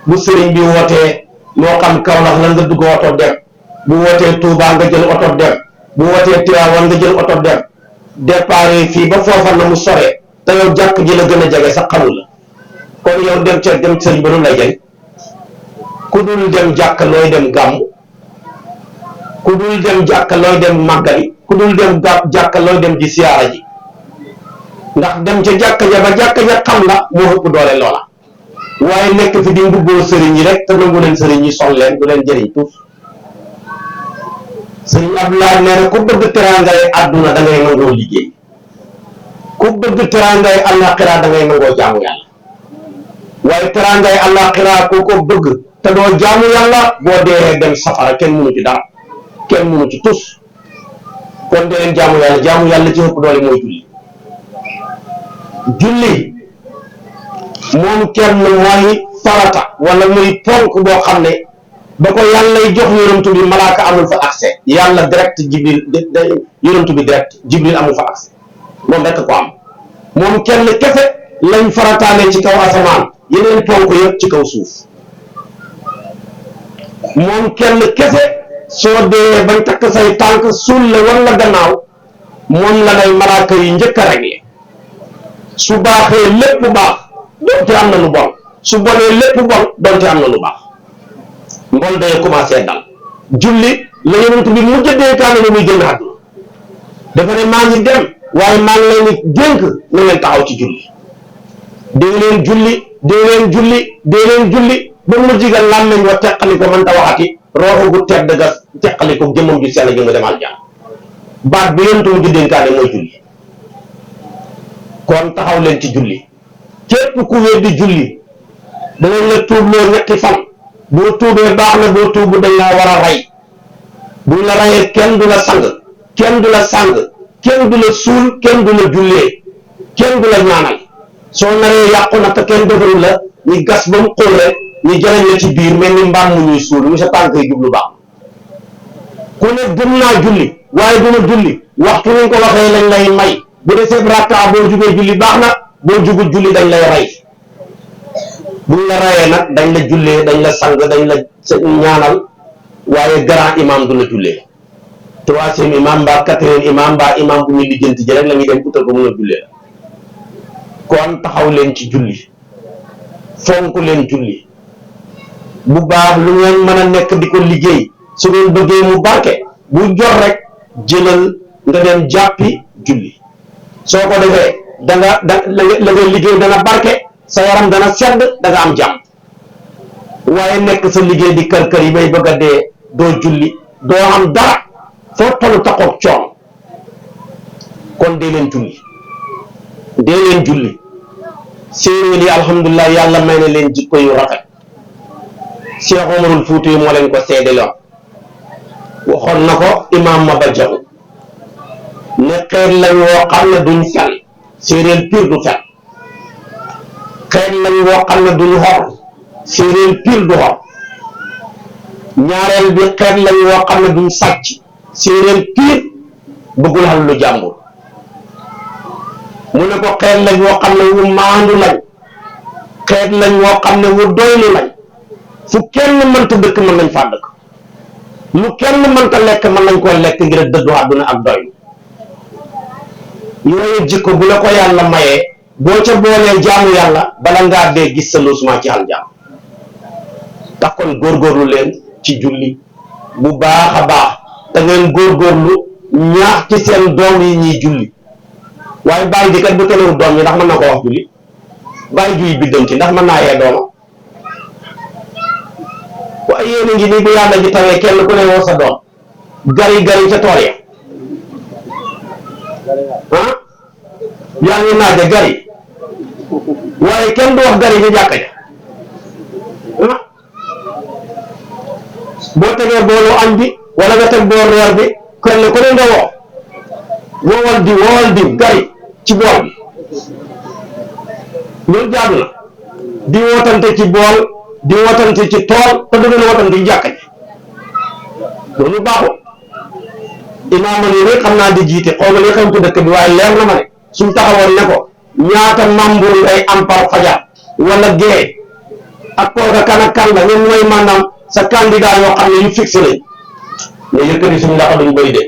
bu sëriñ bi wootee moo xam Kaolack la nga dugg oto dem bu wootee Touba nga jël oto dem bu wootee Tivaouane nga jël oto dem départ fii ba foofa na mu soree te yow jàkk ji la gën a jege sax xamul la kon yow dem sëriñ ba nu lay jëriñ ku dul dem jàkk looy dem gàmm ku dul dem jàkk looy dem màggali ku dul dem jàkk looy dem di siyaara ji ndax dem ca jàkk ja ba jàkk ja xam la moo ëpp doole loola waaye nekk fi di mbubboo sëriñ yi rek te nangu leen sëriñ yi sol leen du leen jëriñ tuuf sëriñ Abdoulaye nee na ku bëgg teraangay àdduna da ngay nangoo liggéey ku bëgg teraangay àllaaxira da ngay nangoo jaamu yàlla waaye teraangay àllaaxira ku ko bëgg te doo jaamu yàlla boo dee dem safara kenn mënu ci dara kenn mënu ci tus kon dee leen jaamu yàlla ci ëpp doole mooy julli moom kenn mooy farata wala muy ponk boo xam ne ba ko yàlla jox yonent bi malaaka amul fa accès yàlla direct jibril yonent bi direct jibril amul fa accès moom rek ko am moom kenn kese lañ farataale ci kaw asamaan yeneen ponk yëpp ci kaw suuf moom kenn kese soo dee bañ takk say tànk suul la war la gannaaw moom la lay malaaka yi njëkk a réglé su baaxee lépp baax doonte am na lu bon su bonee lépp bon doonte am na lu baax mbol day commencé dal julli la yonent bi mujj dénkaane ne muy génn àdduna dafa ne maa ngi dem waaye maa ngi leen di dénk na ngeen taxaw ci julli dee leen julli dee leen julli dee leen julli ba mu jigal làmmeñ wa teqali ko mënta waxati rooxu gu tedd ga teqali ko jëmmam ju sell ji nga demal jàmm baat bi yonent mujj dénkaane mooy julli kon taxaw leen ci julli képp ku weddi julli danañ la tuubloo ñetti fan boo tuubee baax na boo tuubu dañ laa war a rey buñ la reyee kenn du la sang kenn du la sang kenn du la suul kenn du la jullee kenn du la ñaanal soo naree yàqu na te kenn defaru la ñu gas ba mu xóol rek ñu jëlañ la ci biir mel ni mbaam mu ñuy suul mu sa tànk yi jublu baax ku ne gëm naa julli waaye duma julli waxtu ñu ko waxee lañ lay may bu desee rakka boo jugee julli baax na boo jugul julli dañ lay rey buñ la rayee nag dañ la jullee dañ la sang dañ la ñaanal waaye grand imam du la jullee troisième imam mbaa quatrième imam mbaa imam bu ñu lijjanti ji rek la ñuy dem utal ko mun a jullee la kon taxaw leen ci julli fonk leen julli bu baax lu ngeen mën a nekk di ko liggéey su ngeen bëggee mu barke bu jot rek jëlal nga dem jàppi julli soo ko defee da nga la nga liggéey dana barke sa yaram dana sedd da nga am jàmm waaye nekk sa liggéey di kër yi bay bëgg a dee doo julli doo am dara foo tollu taxoog coon kon dee leen julli séeréer yi alhamdulilah yàlla may na leen jikko yu rafet Cheikh Omarul Fuuti moo leen ko seedeloon waxoon na ko imaam Maba Jaxu ne xeet lañ woo xam ne duñ fen séeréer pire du fen xeet lañ woo xam ne duñ xor séeréer pire du xor ñaareel bi xeet lañ woo xam ne duñ sàcc séeréer pire bëggul xam lu jàmbur mu ne ko xeet lañ woo xam ne wu maandu lañ xeet lañ woo xam ne wu doylu lañ fu kenn mënta dëkk mën nañ faa dëkk lu kenn mënta lekk mën nañ koo lekk ngir dëddu àdduna ak doylu yooyu jikko bu la ko yàlla mayee boo ca boolee jaamu yàlla bala ngaa dee gis sa loosuma ci aljaam tax kon góorgóorlu leen ci julli bu baax a baax te ngeen góorgóorlu ñaax ci seen doom yi ñuy julli waaye bàyyi di kat bu telewul doom yi ndax mën na ko wax julli bàyyi julli biddanti ndax mën naa yee dooma waaye yéen a ngi nii bu yàlla ji tawee kenn ku ne woo sa doom gari ca tool ya ah yaa ngi naaje gari waaye kenn du wax gari ci jàkka ja ah boo tegee boolu añ bi wala nga teg bool reer bi kenn ku ne nga woowal diw gari ci bool bi loolu jaadu na di wootante ci bool di wootante ci tool te du ngeen wootante ci jàkka ji loolu baaxul imaam yi rek xam naa di jiite xaw ma li xam ci dëkk bi waaye leer na ma ne suñ taxawoon ne ko ñaata membre ngay am par fajar wala gée ak kooka kan ak kan la ñoom mooy maanaam sa candidat yoo xam ne yu fixé lañ mais yëkkati suñu ndax duñ bëri de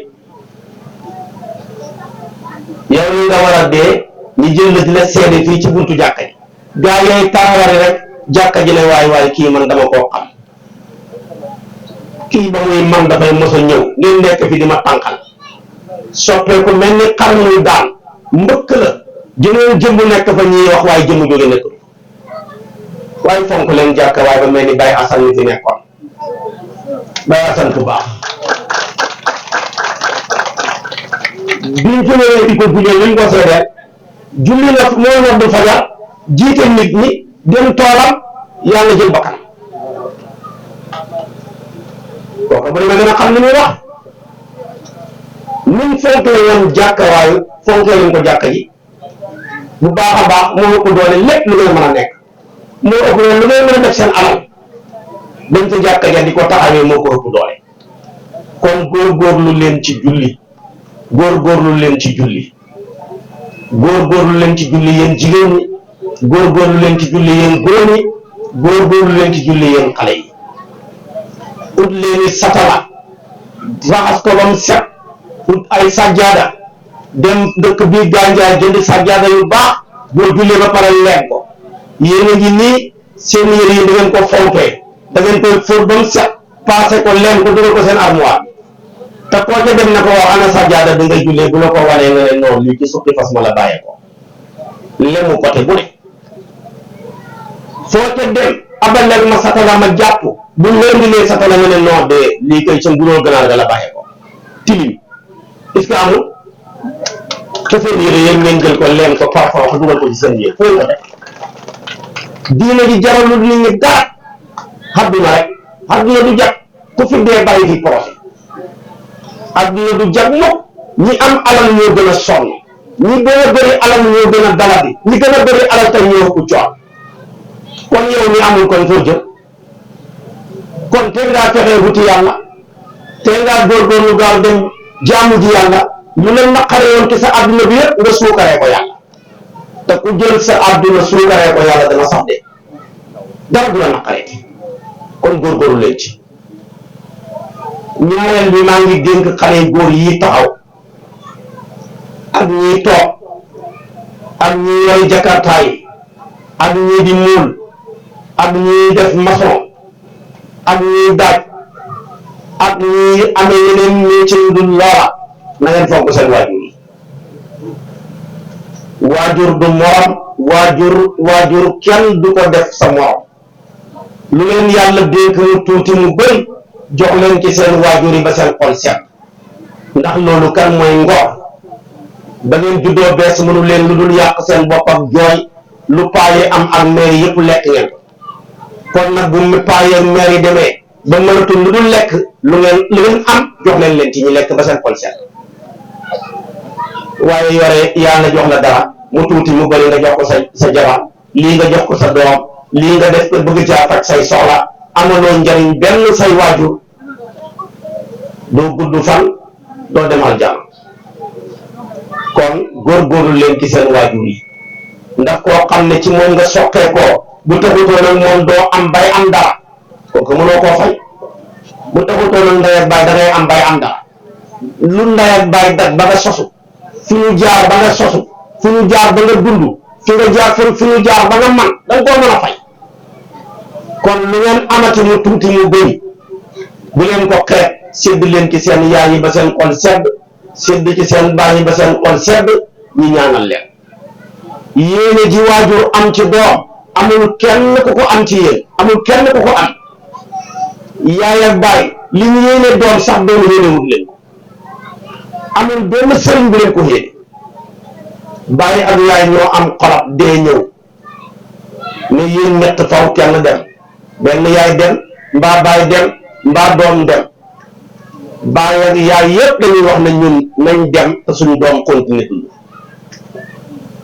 yow li nga war a dee ñu jël la di la seede fii ci buntu jàkka ji gaa yooyu tarawari rek jàkka ji ne waay kii man dama koo xam kii ba muy man dafay mos a ñëw ngeen nekk fi di ma tànqal soppeeku mel ni xar muy daan mbëkk la jëneen jëmbu nekk fa ñuy wax waaye jëmbu jóge nekk waaye fonk leen jàkka waaye ba mel ni Baye Assane ni fi nekkoon Baye Assane ku baax biñ fi ñëwee di ko jullee liñ ko seedeel julli na moo noddu fajar jiite nit ñi dem toolam yàlla jël bakkan kooku bari na gën a xam li muy wax nuñ fonkee woon jàkka waaye fonkee leen ko jàkka ji bu baax a baax moo ko doole lépp lu ngay mën a nekk moo ëpp leen lu ngay mën a def seen alal dañ ca jàkka ja di ko taxawee moo ko ëpp doole kon góorgóorlu leen ci julli góorgóorlu leen ci julli góorgóorlu leen ci julli yéen jigéen ñi góorgóorlu leen ci julli yéen góor ñi góorgóorlu leen ci julli yéen xale yi ut leen i satala raxas ko ba mu set ut ay sajjaada dem dëkk bii gànjaar jënd sajjaada yu baax boo jullee ba pare leen ko yéen a ngi nii seen yére yi da ngeen ko fompee da ngeen koy fóot ba mu set passé ko leen ko dugal ko seen armoire te koo ca dem na ko wax ana sajjaada bi ngay jullee bu la ko wanee nga ne noonu lii ci suqi fas ma la bàyyee ko lemu côté bu ne foo ca dem abal leen ma satala ma jàpp bu leen di lee satala nga ne non de lii koy sa mburóo ganaar ga la bàyyee ko tilim est-ce que amul te seen yére yéen ngeen jël ko leen ko parfois ko dugal ko ci seen yére fooy ko def diine ji jaralul nit ñi dara àdduna rek àdduna du jag ku fi dee bàyyi fi projet àdduna du jag mukk ñi am alal ñoo gën a sonn ñi gën a bëri alal ñoo gën a daladi ñi gën a bëri alal tey ñoo ëpp coon kon yow mi amul kon foo jëm kon te ngaa fexee wuti yàlla te ngaa góorgóorlu gaaw dem jaamu ji yàlla lu leen naqare woon ci sa àdduna bi yëpp nga suukaree ko yàlla te ku jël sa àdduna suukaree ko yàlla dana sax de dara du la naqaree kon góorgóorlu leen ci ñaareel bi maa ngi dénk xale góor yi taxaw ak ñiy toog ak ñi yor jakartaay ak ñi di muul ak ñi def maçon ak ñi daaj ak ñi amee yeneen métier yu dul loola na ngeen fonk seen waajur yi waajur du morom waajur kenn du ko def sa morom lu leen yàlla dénk mu tuuti mu bëri jox leen ci seen waajur yi ba seen xol set ndax loolu kan mooy ngor da ngeen juddoo bees mënu leen lu dul yàq seen bopp ak jooy lu paaye am ak meer yëpp lekk ngeen kon nag bu paaye ak meer yi demee ba mënatul lu dul lekk lu ngeen am jox leen ci ñi lekk ba seen xol set waaye yore yàlla jox la dara mu tuuti mu bëri nga jox ko sa jabar lii nga jox ko sa doom lii nga def ko bëgg caa faj say soxla amaloo njariñ benn say waajur doo gudd fan doo demal jàmm kon góorgóorlu leen ci seen waajur yi ndax koo xam ne ci moom nga soqee koo bu taxutoo nag moom doo am bay am dara kooku mënoo koo fay bu taxutoo nag ndey ak baay da ngay am bay am dara lu ndey ak baay dat ba nga sosu fi ñu jaar ba nga sosu fi ñu jaar ba nga dund fi nga jaar fi ñu jaar ba nga man da nga koo mën a fay kon lu ngeen amati mu tuuti mu bëri bu leen ko xeet sédd leen ci seen yaay yi ba seen xol sedd sédd ci seen baay yi ba seen xol sedd ñu ñaanal leen yéene ji waajur am ci doom amul kenn ku ko am ci yéen amul kenn ku ko am yaay ak baay li ñu yéene doom sax doom yéene wut leen ko amul benn sëriñ bu leen ko yéene baay ak yaay ñoo am xolab dee ñëw ne yéen ñett faw kenn dem benn yaay dem mbaa baay dem mbaa doom dem baay ak yaay yëpp dañuy wax ne ñun nañ dem te suñu doom continuer dund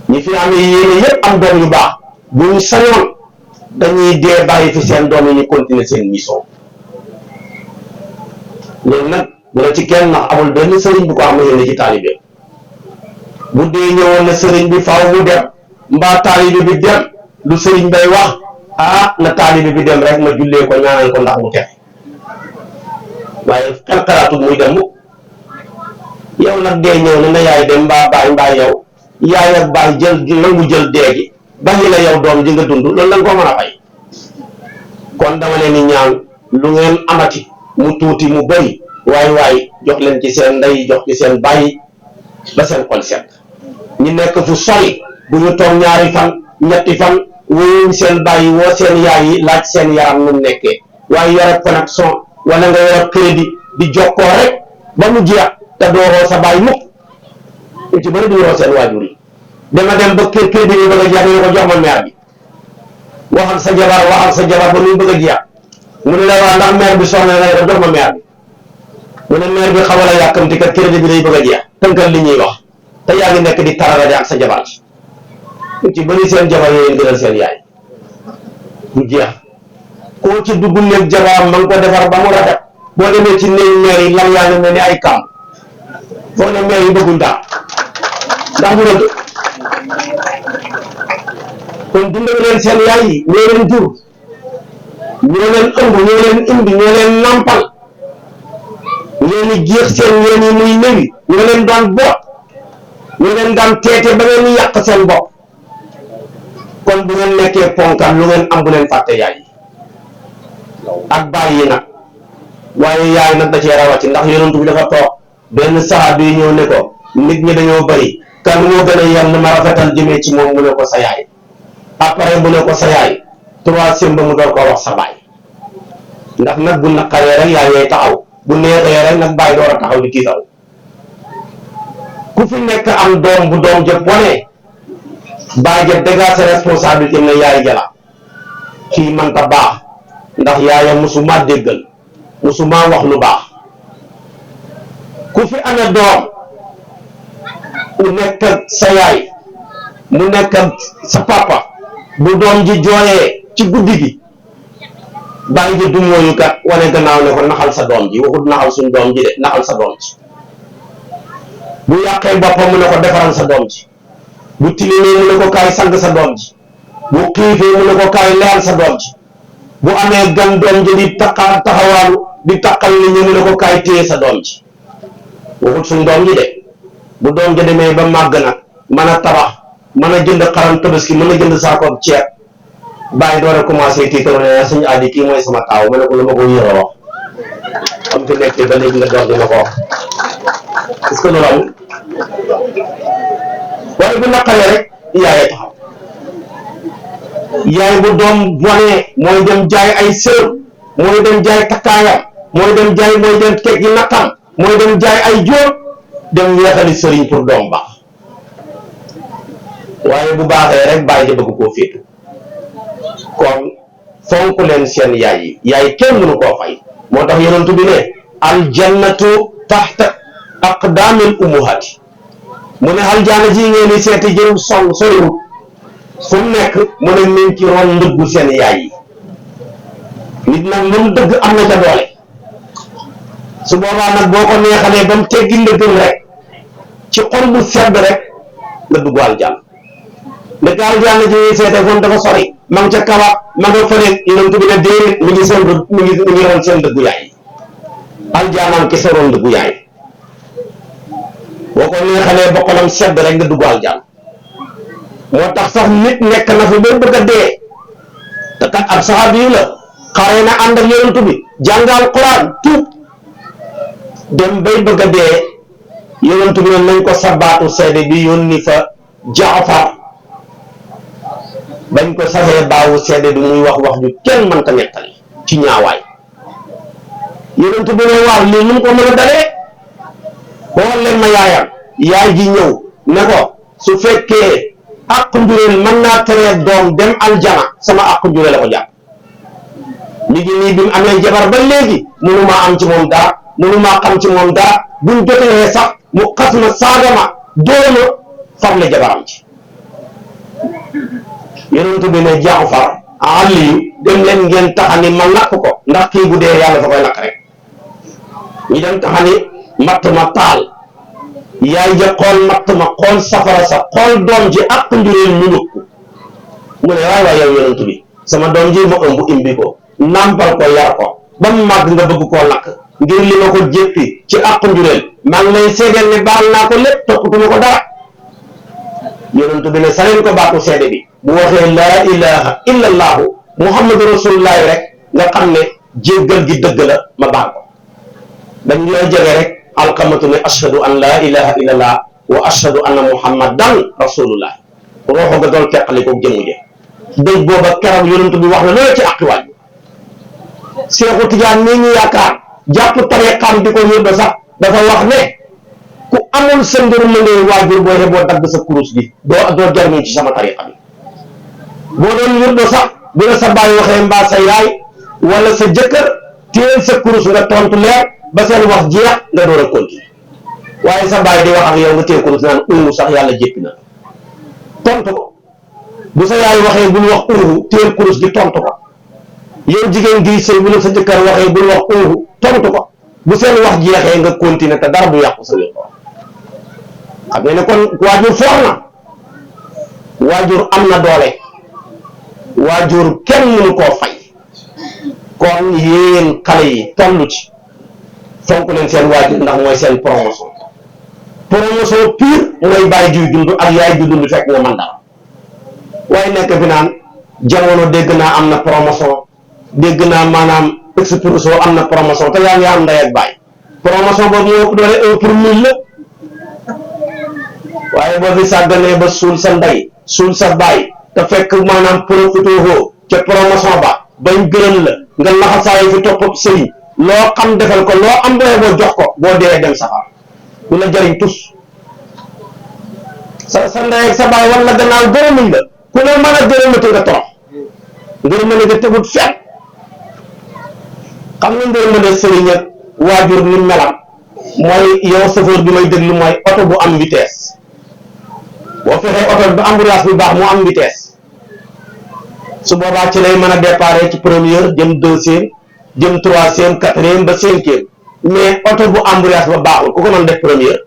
ñi fi amee yéene yëpp am doom yu baax buñ sañoon dañuy dee bàyyi fi seen doom yi ñu continuer seen mission loolu nag bu la ci kenn ndax amul benn sëriñ bu ko am yéene ci taalibe bu dee ñëwoon na sëriñ bi faaw mu dem mbaa taalibe bi dem lu sëriñ bay wax na taalibe bi dem rek ma jullee ko ñaanal ko ndax mu texe waaye xel xalaatu muy dem yow nag dee ñëw na yaay dem mbaa baay mbaa yow yaay ak baay jël nangu jël dee gi bàyyi la yow doom ji nga dund loolu la nga ko mën a fay kon dama leen di ñaan lu ngeen amati mu tuuti mu bëri waay jox leen ci seen ndey jox ci seen bàyyi ba seen xol set ñi nekk fu sori bu ñu toog ñaari fan ñetti fan wóoruñ seen bàyyi woo seen yaay yi laaj seen yaram nu nekkee waaye yore connexion wala nga yore crédit di jokkoo rek ba mu jeex te dooroo sa bàyyi mukk ñu ci bëri du yoroo seen waajur yi dama dem ba crédit bi bëgg a jeex ñu ko jox ma maire bi wax ak sa jabar ba muy bëgg a jeex mu ne la waa ndax maire bi soxla na ko jox ma maire bi mu ne maire bi xawal a yàkkamti kat crédit bi day bëgg a jeex tënkal li ñuy wax te yaa ngi nekk di tararade ak sa jabar ci ci bëri seen jabar yooyu gënal seen yaay bu jeex koo ci dugg néeg jabaram ma nga ko defar ba mu rafet boo demee ci néeg meer yi lan yaa ngi mel ni ay kam foo ne meer yi bëgguñ daal ndax bu rëdd kon dundal leen seen yaay yi ñoo leen jur ñoo leen ëmb ñoo leen indi ñoo leen nampal ngeen di jeex seen yéen yi muy néwi ñoo leen daan boot ñoo leen daan teete ba ngeen yàq seen bopp kon bu ngeen nekkee ponkal lu ngeen am bu leen fàtte yaay yi ak baay yi nag waaye yaay nag da cee rawati ndax yonent bi dafa toog benn saxaaba yi ñëw ne ko nit ñi dañoo bëri kan moo gën a yem ma rafetal jëmee ci moom mu ne ko sa yaay après mu ne ko sa yaay troisième ba mu door ko wax sa baay ndax nag bu naqaree rek yaay ngay taxaw bu neexee rek nag baay door a taxaw di tiitaw ku fi nekk am doom bu doom jëpp wane baay jëpp dégg sa responsabilité ne yaay jala kii manta baax ndax yaayam musuma déggal musuma wax lu baax ku fi amee doom mu nekk sa yaay mu nekk sa papa bu doom ji jooyee ci guddi gi bàyyi ji du mooyu kat wane gannaaw ne ko naxal sa doom ji waxut naxal suñ doom ji de naxal sa doom ji bu yàqee boppam mu ne ko defaral sa doom ji bu tilimee mu ne ko kaay sang sa doom ji bu xiifee mu ne ko kaay leyal sa doom ji bu amee gan doom ji di taxawaalu di taqal nit ñi mu ne ko kaay téye sa doom ji waxut suñ doom ji de bu doom ji demee ba màgg nag mën a tabax mën a jënd xaram tabaski mën a jënd saako ceeb bàyyi door a commencé tiitaroo ne suñu aadi kii mooy sama taaw ma ne ko lu ma ko yéex a wax am fi nekk ba léegi nga door dina ko wax est-ce que loolu amul waaye bu naqaree rek yaayee taxaw yaay bu doom bonee mooy dem jaay ay sër mooy dem jaay takkaayam mooy dem teg yi naqam mooy dem jaay ay jóor dem weexali sëriñ pour doom baax waaye bu baaxee rek bàyyi ja bëgg koo féetu kon fonk leen seen yaay yi yaay kenn mënu koo fay moo tax yonent bi ne aljannatu taxta aqdaamil ummuhaati mu ne aljanna ji ngeen di seeti jëm song soriwut fu mu nekk mu ne min ci ron ndëggu seen yaay yi nit nag lu mu dëgg am na ca doole su boobaa nag boo ko neexalee ba mu teggi ndëggam rek ci xol bu sedd rek nga dugg aljanna ndeke aljanna ji ñuy seete foofu dafa sori ma ngi ca kawa ma nga fële yonent bi ne déedéet mi ngi ron seen dëggu yaay aljannaam ki sa ron dëggu yaay boo ko neexalee ba xolam sedd rek nga dugg aljanna moo tax sax nit nekk na fi bay bëgg a dee te kat ab saxaabi yi la xare na ànd ak yonent bi jàngal Quraan tuub dem bay bëgg a dee yonent bi ne nañ ko sabaatu seede bi yónni fa Jaafar bañ ko saxee baawu seede bi muy wax ju kenn mënta nettali ci ñaawaay yonent bi ne waaw lii nu mu ko mën a dalee xool leen ma yaayam yaay ji ñëw ne ko su fekkee àq njureel mën naa teree doom dem aljana sama àq njureel la ko jàpp ñu ngi nii bi mu amee jabar ba léegi mënumaa am ci moom dara mënumaa xam ci moom dara buñ jotee sax mu xas ma saaga ma dóor ma farle jabaram ci yonent bi ne Jaafar Aliyu dem leen ngeen taxani ma lakk ko ndax kii bu dee yàlla fa koy lakk rek ñu dem taxani matt ma taal yaay ja xool matt ma xool safara sa xool doom ji ak njureel mu nukk mu ne waay waay yow yonent bi sama doom ji ma ëmb imbi ko nàmpal ko yar ko ba mu màgg nga bëgg koo lakk ngir li ma ko jéppi ci ak njureel maa ngi lay seedeel ne baal naa ko lépp toppatuma ko dara yonent bi ne saleen ko baatu seede bi bu waxee laa ilaha illa allahu muhammadu rasulullahi rek nga xam ne jéggal gi dëgg la ma baal ko dañ lay jege rek alkamatu ne ashhadu an laa ilaha illa allah wa ashhadu anna muhammadan rasulullah roxo ga doon teqali ko jëmu je dëj booba keroog yonent bi wax na loolu ci aqiwaaj Seexu Tijaan nii ñu yaakaar jàpp tariqaam di ko yóbba sax dafa wax ne ku amul sa ngërëm ma ngay waajur boo xeboo dagg sa kurus gi doo jariñu ci sama tariqa bi boo doon yóbba sax bu la sa baay waxee mbaa sa yaay wala sa jëkkër téel sa kurus nga tontu leer ba seen wax jeex nga door a continuer waaye sa baay di wax ak yow nga téye kurus naan umu sax yàlla jéppi na tontu ko bu sa yaay waxee bul wax umu téel kurus gi tontu ko yow jigéen gi sëy bu la sa jëkkër waxee bul wax tontu ko bu seen wax jeexee nga continuer te dara du yàqu sa lépp xam nga ne kon waajur foor na waajur am na doole waajur kenn mënu koo fay kon yéen xale yi tollu ci fonk leen seen waajur ndax mooy seen promotion pire mooy bàyyi jiw dund ak yaay ji dund fekk nga man dara waaye nekk fi naan jamono dégg naa am na promotion dégg naa maanaam Expresso am na promotion te yaa ngi am ndey ak baay promotion boobu moo ëpp doole 1 pour 1000 la waaye boo fi sàgganee ba suul sa ndey suul sa baay te fekk maanaam profité woo ca promotion ba bañ gërëm la nga laxasaayu fi topp sëriñ loo xam defal ko loo am doye boo jox ko boo dee dem safar du la jariñ tus sa ndey ak sa baay wala gannaaw gërëmuñ la ku ne mën a gërëmati nga torox ngërëmane nga tegut fet xam nga ngërëmane sëriñ ak waajur ni melam mooy yow chauffeur bi may déglu mooy oto bu am vitesse boo fexee oto bi ambulance bi baax mu am vitesse su boobaa ci lay mën a déparé ci première jëm deuxième jëm troisième quatrième ba cinquième mais oto bu ambulance ba baaxul ku ko mën def première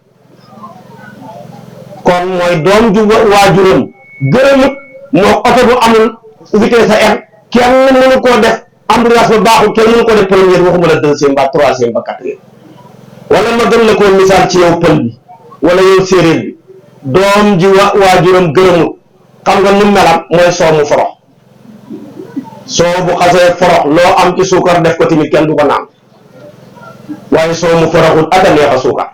kon mooy doom ju waajuram gërëmut moo oto bu amul vitesse a em kenn mënu koo def ambulance ba baaxul kenn mënu koo def première waxuma la deuxième ba troisième ba quatrième wala ma gën la koo misaal ci yow pël bi wala yow séeréer bi doom ji waajuram gërëmut xam nga nu melam mooy soo mu forox soo bu xasee forox loo am ci suukar def ko tamit kenn du ko naan waaye soo mu foroxul ak a neex a suukar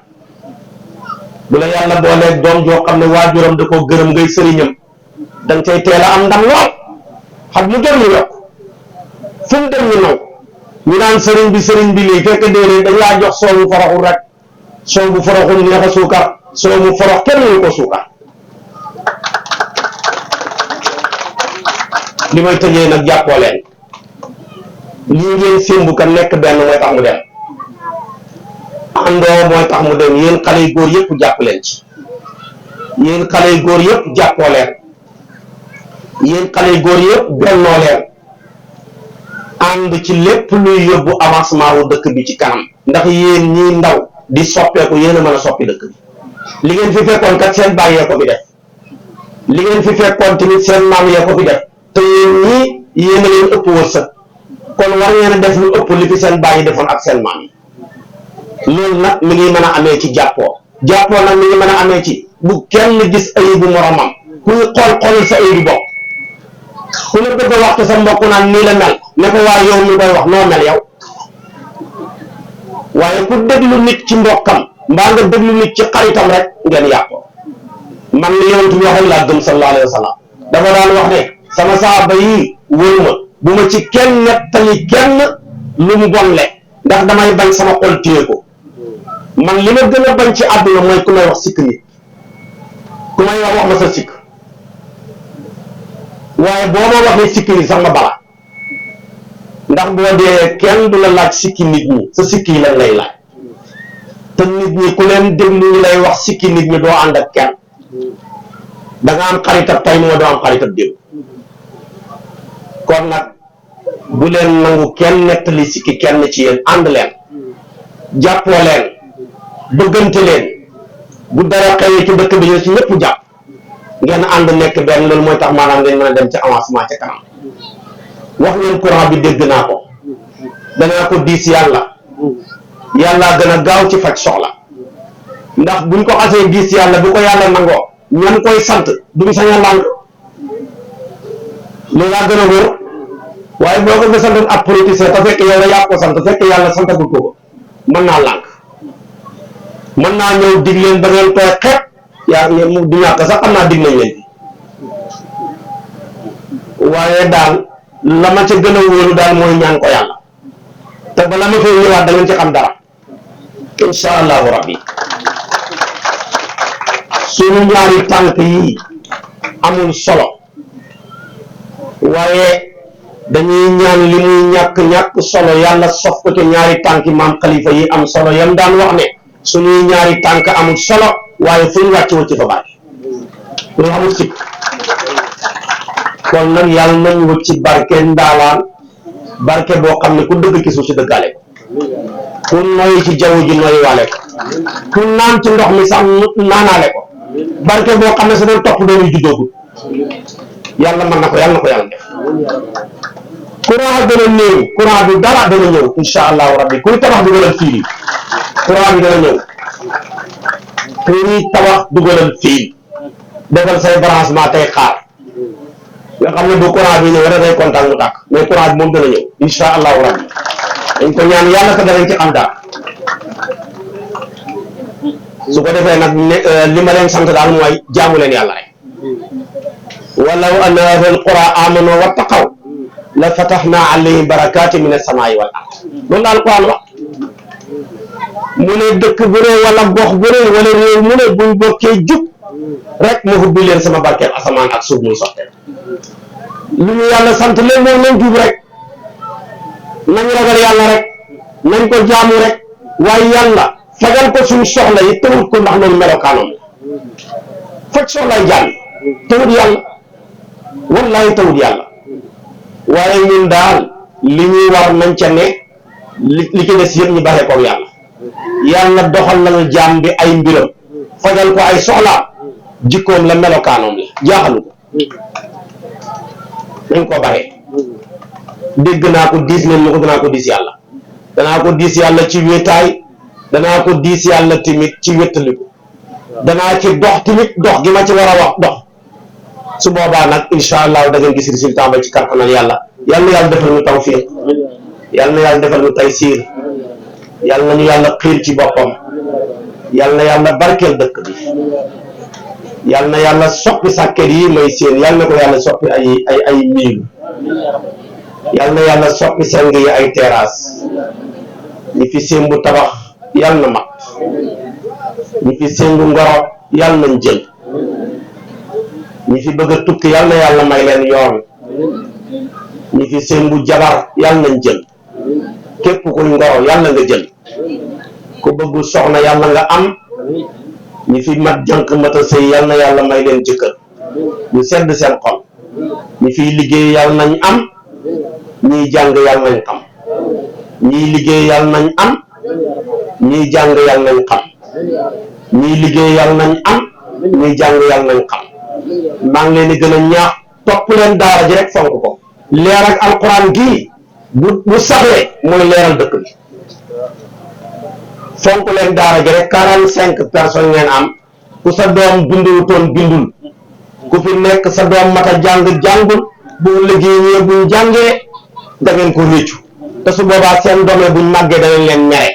bu la yàlla booleeg doom joo xam ne waajuram da koo gërëm ngay sëriñam danga cay teel a am ndam lool xam mu dem ñu yokk fu mu dem ñu naw ñu naan sëriñ bi lii fekk déedéet dañ laa jox soo mu foroxul rek soo bu foroxul neex a suukar soo mu forox kenn ñu ko suukar li may tëjee nag jàppoo leen lii ngeen sémbu ka nekk benn mooy tax mu dem àndoo mooy tax mu dem yéen xale yu góor yëpp jàpp leen ci yéen xale yu góor yëpp jàppoo leen yéen xale yu góor yëpp bennoo leen ànd ci lépp luy yóbbu avancement wu dëkk bi ci kanam ndax yéen ñiy ndaw di soppeeku yéen a mën a soppi dëkk bi li ngeen fi fekkoon kat seen baay yee ko fi def li ngeen fi fekkoon tamit seen maam yee ko fi def te yéen ñii yéen a leen ëpp wërsëg kon war ngeen a def lu ëpp li fi seen baay yi defoon ak seen maam yi loolu nag mi ngi mën a amee ci jàppoo nag mi ngi mën a amee ci bu kenn gis ayibu moromam kuy xoolal sa ayibu bopp ku la bëgg a waxtu sa mbokk naan nii la mel ne ko waa yow mi koy wax noo mel yow waaye ku déglu nit ci mbokkam mbaa nga déglu nit ci xaritam rek ngeen yàqoo man li yonent bi waxoon laa gëm sallallahu alayhi wa sallam dafa daan wax ne sama saaba yi wóor ma bu ma ci kenn nettali kenn lu mu bon le ndax damay bañ sama xol téye ko man li ma gën a bañ ci àdduna mooy ku may wax sikk nit ku may wax ma sa sikk waaye boo ma waxee sikk nit sax ma bala ndax boo dee kenn du la laaj sikki nit ñi sa sikk yi lan lay laaj te nit ñi ku leen déglu ñu lay wax sikki nit ñi doo ànd ak kenn da nga am xaritab tey moo doo am xaritab démb kon nag bu leen nangu kenn nettali sikki kenn ci yéen ànd leen jàppoo leen bëggante leen bu dara xewee ci dëkk bi ñu ci ñëpp jàpp ngeen ànd nekk benn loolu mooy tax maanaam ngeen mën a dem ci avancement ca kanam wax ngeen courant bi dégg naa ko danaa ko diis yàlla gën a gaaw ci faj soxla ndax buñ ko xasee diis yàlla bu ko yàlla nangoo ñan koy sant duñ sañ a lànk loolu laa gën a wóor waaye boo ko nga santoon ab politicien te fekk yow la yaa ko sant fekk yàlla santagul ko mën naa lànk mën naa ñëw dig leen ba ngeen tooy xepp yaa mu du ñàkk sax xam naa dig nañ leen waaye daal la ma ca gën a wóoru daal mooy ñaan ko yàlla te bala ma fay ñëwaat da ngeen ci xam dara insha allahu rabbi suñu ñaari tànk yi amul solo waaye dañuy ñaan li muy ñàkk solo yàlla sof ko ci ñaari tànk maam xalifa yi am solo yam daan wax ne suñuy ñaari tànk amul solo waaye fu ñu wàcc wacc fa barke loolu amul sikk kon nag yàlla nañ wut ci barke ndaalaan barke boo xam ne ku dëgg ci suuf si dëggaale ko ku noyyi ci jaww ji noyyi waale ko ku naan ci ndox mi sax naanaale ko barke boo xam ne sa doon topp doonu juddoogu yàlla mën na ko yàlla na ko yàlla def courant dana néew courant bi dara dana ñëw insha allahu rabbi kuy tabax dugalal fii courant bi dana ñëw kuy tabax dugalal fii defal say branchement tey xaar nga xam ne bu courant bi ñëw rek day kontaan mu tàkk mais courant bi moom dana ñëw insha allahu rabbi dañ ko ñaan yàlla te danañ ci xam daal su ko defee nag li ma leen sant daal mooy jaamu leen yàlla rek walaw anna ahlal qura amanu wattaqaw la fataxna alayhim barakaati min as-samaa'i wal ard loolu la alquran wax mu ne dëkk bu ne wala gox bu ne wala réew mu ne buñ bokkee jub rek mu hubbi leen sama barkeel asamaan ak suuf muy sottee lu ñu yàlla sant leen moom nañ jub rek nañ ragal yàlla rek nañ ko jaamu rek waaye yàlla fajal ko suñu soxla yi tawut ko ndax loolu melokaanam la faj soxlay jaam tawut yàlla wallahi tawut yàlla waaye ñun daal li ñuy war nañ ca ne li ci des yëpp ñu baxee koog yàlla yàlla doxal nañu jaam bi ay mbiram fajal ko ay soxlaam jikkoom la melokaanoom la jaaxalu ko nañ ko baxee dégg naa ko diis leen ñu ko danaa ko diis yàlla danaa ko diis yàlla ci wéetaay danaa ko diis yàlla tamit ci wéttaliku danaa ci dox tamit dox gi ma ci war a wax dox su boobaa nag incha allah da ngeen gis résultat ba ci kàttanal yàlla yal na yàlla defal ñu tawfiq yal na yàlla defal ñu taysiir yal na ñu yàlla xiir ci boppam yal na yàlla barkeel dëkk bi yal na yàlla soppi sàkket yi may seen yal na ko yàlla soppi ay miir yal na yàlla soppi seng yi ay terrasse ñi fi sémbu tabax yal na mat ñi fi sémbu ngoro yal nañ jël ñi fi bëgg a tukki yal na yàlla may leen yoon ñi fi sémbu jabar yal nañ jël képp kuy ngoro yal na nga jël ku bëggu soxna yal na nga am ñi fi mat jànk mata sëy yal na yàlla may leen jëkkër ñu sedd seen xol ñi fiy liggéey yal nañ am ñiy jàng yal nañ xam ñiy liggéey yal nañ am ñiy jàng yal nañ xam ñiy liggéey yal nañ am ñiy jàng yal nañ xam maa ngi leen di gën a ñaax topp leen daara ji rek fonk ko leer ak alquran gii bu saxee mooy leeral dëkk bi fonk leen daara ji rek 45 personnes ngeen am ku sa doom binduwutoon bindul ku fi nekk sa doom mata jàng jàngul bu liggéeyee buñ jàngee da ngeen ko réccu te su boobaa seen doome buñ màggee danañ leen mere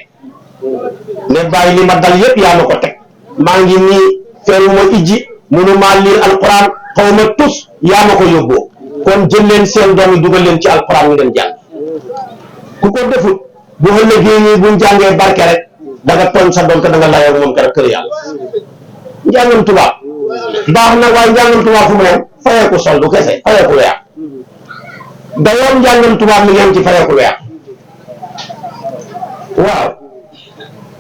ne bàyyi li ma dal yépp yaa ma ko teg maa ngi nii feeruma ijji mënumaa liir alquran xaw ma tus yaa ma ko yóbboo kon jël leen seen doom yi dugal leen ci alquran ñu leen jàng ku ko defut bu ëllëgee ñi buñ jàngee barke rek da nga tooñ sa doom te da nga layoo moom kër kër yàlla njàngam tubaab baax na waaye njàngam tubaab fu mu ne fayeeku sol du kese fayeeku weer dayoon njàngam tubaab mi ngi am ci fayeeku weer waaw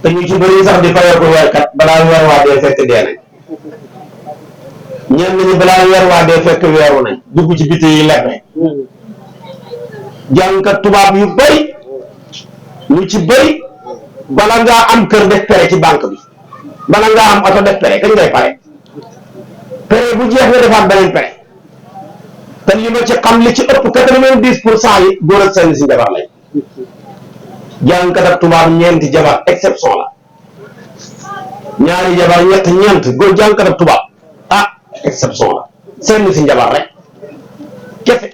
te ñu ci bëri sax di fayeeku weer kat balaa weer waa dee fekk dee nañ ñenn ñi balaa weer waa dee fekk weeru nañ dugg ci biti yi leppe jàngkat tubaab yu bëri ñu ci bëri bala ngaa am kër def pere ci banque bi bala ngaa am oto def pere kañ ngay pare pere bu jeex nga defaat beneen pere te li ma ci xam li ci ëpp 90% yi góor ak seen si jabar lañ jàngkat ak tubaab ñeenti jabar exception la ñaari jabar ñeent góor jàngkat ak tubaab ah exception la seen si jabar rek kese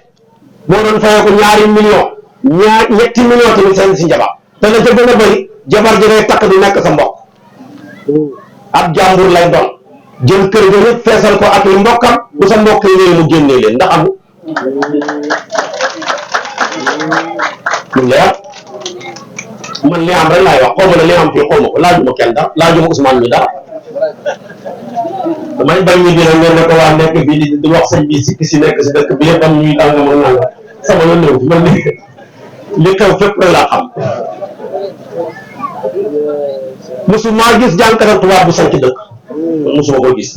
boo doon fayee ko ñaari million ñetti million tamit seen si jabar te la ca gën a bëri jabar ji day takk di nekk sa mbokk ab jàmbur lay doon jël kër ga yëpp feesal ko ak i mbokkam bu sa mbokk yi ñëwee mu génnee leen ndax amu lu leer man li am rek laay wax xaw ma ne li am fii xaw ma ko laajuma kenn dara laajuma Ousmane mi dara damay bañ ñu dina ngeen ne ko waa nekk bi di wax sëñ bi sikki si nekk si dëkk bi yëpp am ñuy danga ma nanga sama yoon néew man li xew fépp rek laa xam musuma gis jàngkat tubaab bu sañ ci dëkk musuma ko gis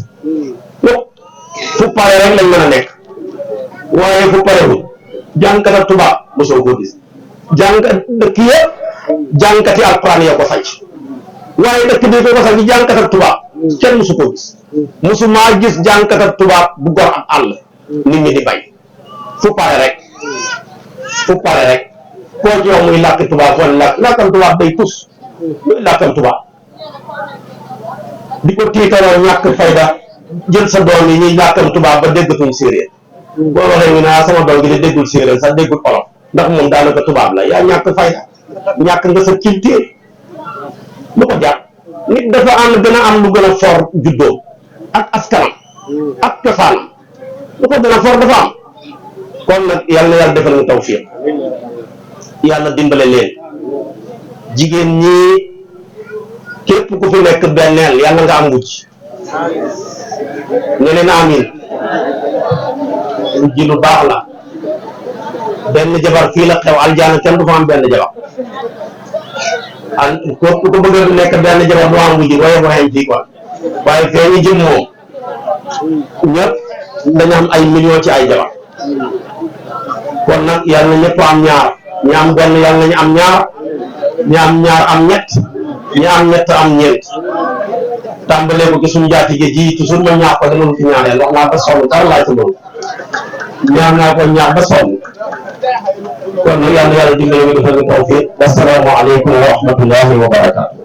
fu pare rek lañ mën a nekk waaye fu parewul jàngkat tubaab musuma ko gis dëkk yëpp jàngkati alquran ya ko sanc waaye dëkk bi ko sanc jàngkat ak tubaab kenn musu ko gis musu maa gis jàngkat ak tubaab bu gor ak àll nit ñi di bay fu pare rek koo ci yow muy làkk tubaab wala làkkam tubaab day tus muy làkkam tubaab di ko tiitaroo ñàkk fayda jël sa doom yi ñuy làkkam tubaab ba déggatuñ séeréer boo waxee ñu ne sama doom gi di déggul séeréer sax déggul olof ndax moom daanaka tubaab la yaa ñàkk fayda ñàkk nga sa culture lu ko jàpp nit dafa gën a am lu gën a fort juddoo ak askanam ak cosaanam lu ko gën a fort dafa am kon nag yàlla na yàlla defal ñu tawfiq yàlla dimbale leen jigéen ñi képp ku fi nekk benneel yàlla nga am wujj ne leen amin wujj lu baax la benn jabar fii la xew aljaana kenn du fa am benn jabar ku ko bëgg a nekk benn jabar du am wujj waaye boo xam fii quoi waaye fee ñu jëm moom ñëpp dañu am ay millions ci ay jabar kon nag yàlla na ñëpp am ñaar ñi am benn yàlla nañu am ñaar ñi am ñaar am ñett ñi am ñett am ñeent tàmbalee ko ci suñu njaatige ji toujours ma ñaax ko dama ci ñaaneel wax naa ba sonn dara laa ci loolu ñaan naa ko ñaax ba sonn kon nag yàlla dimbale ñu defal ñu tawfiq. Assalaamu aleykum wa rahmatullahi wa barakaatu.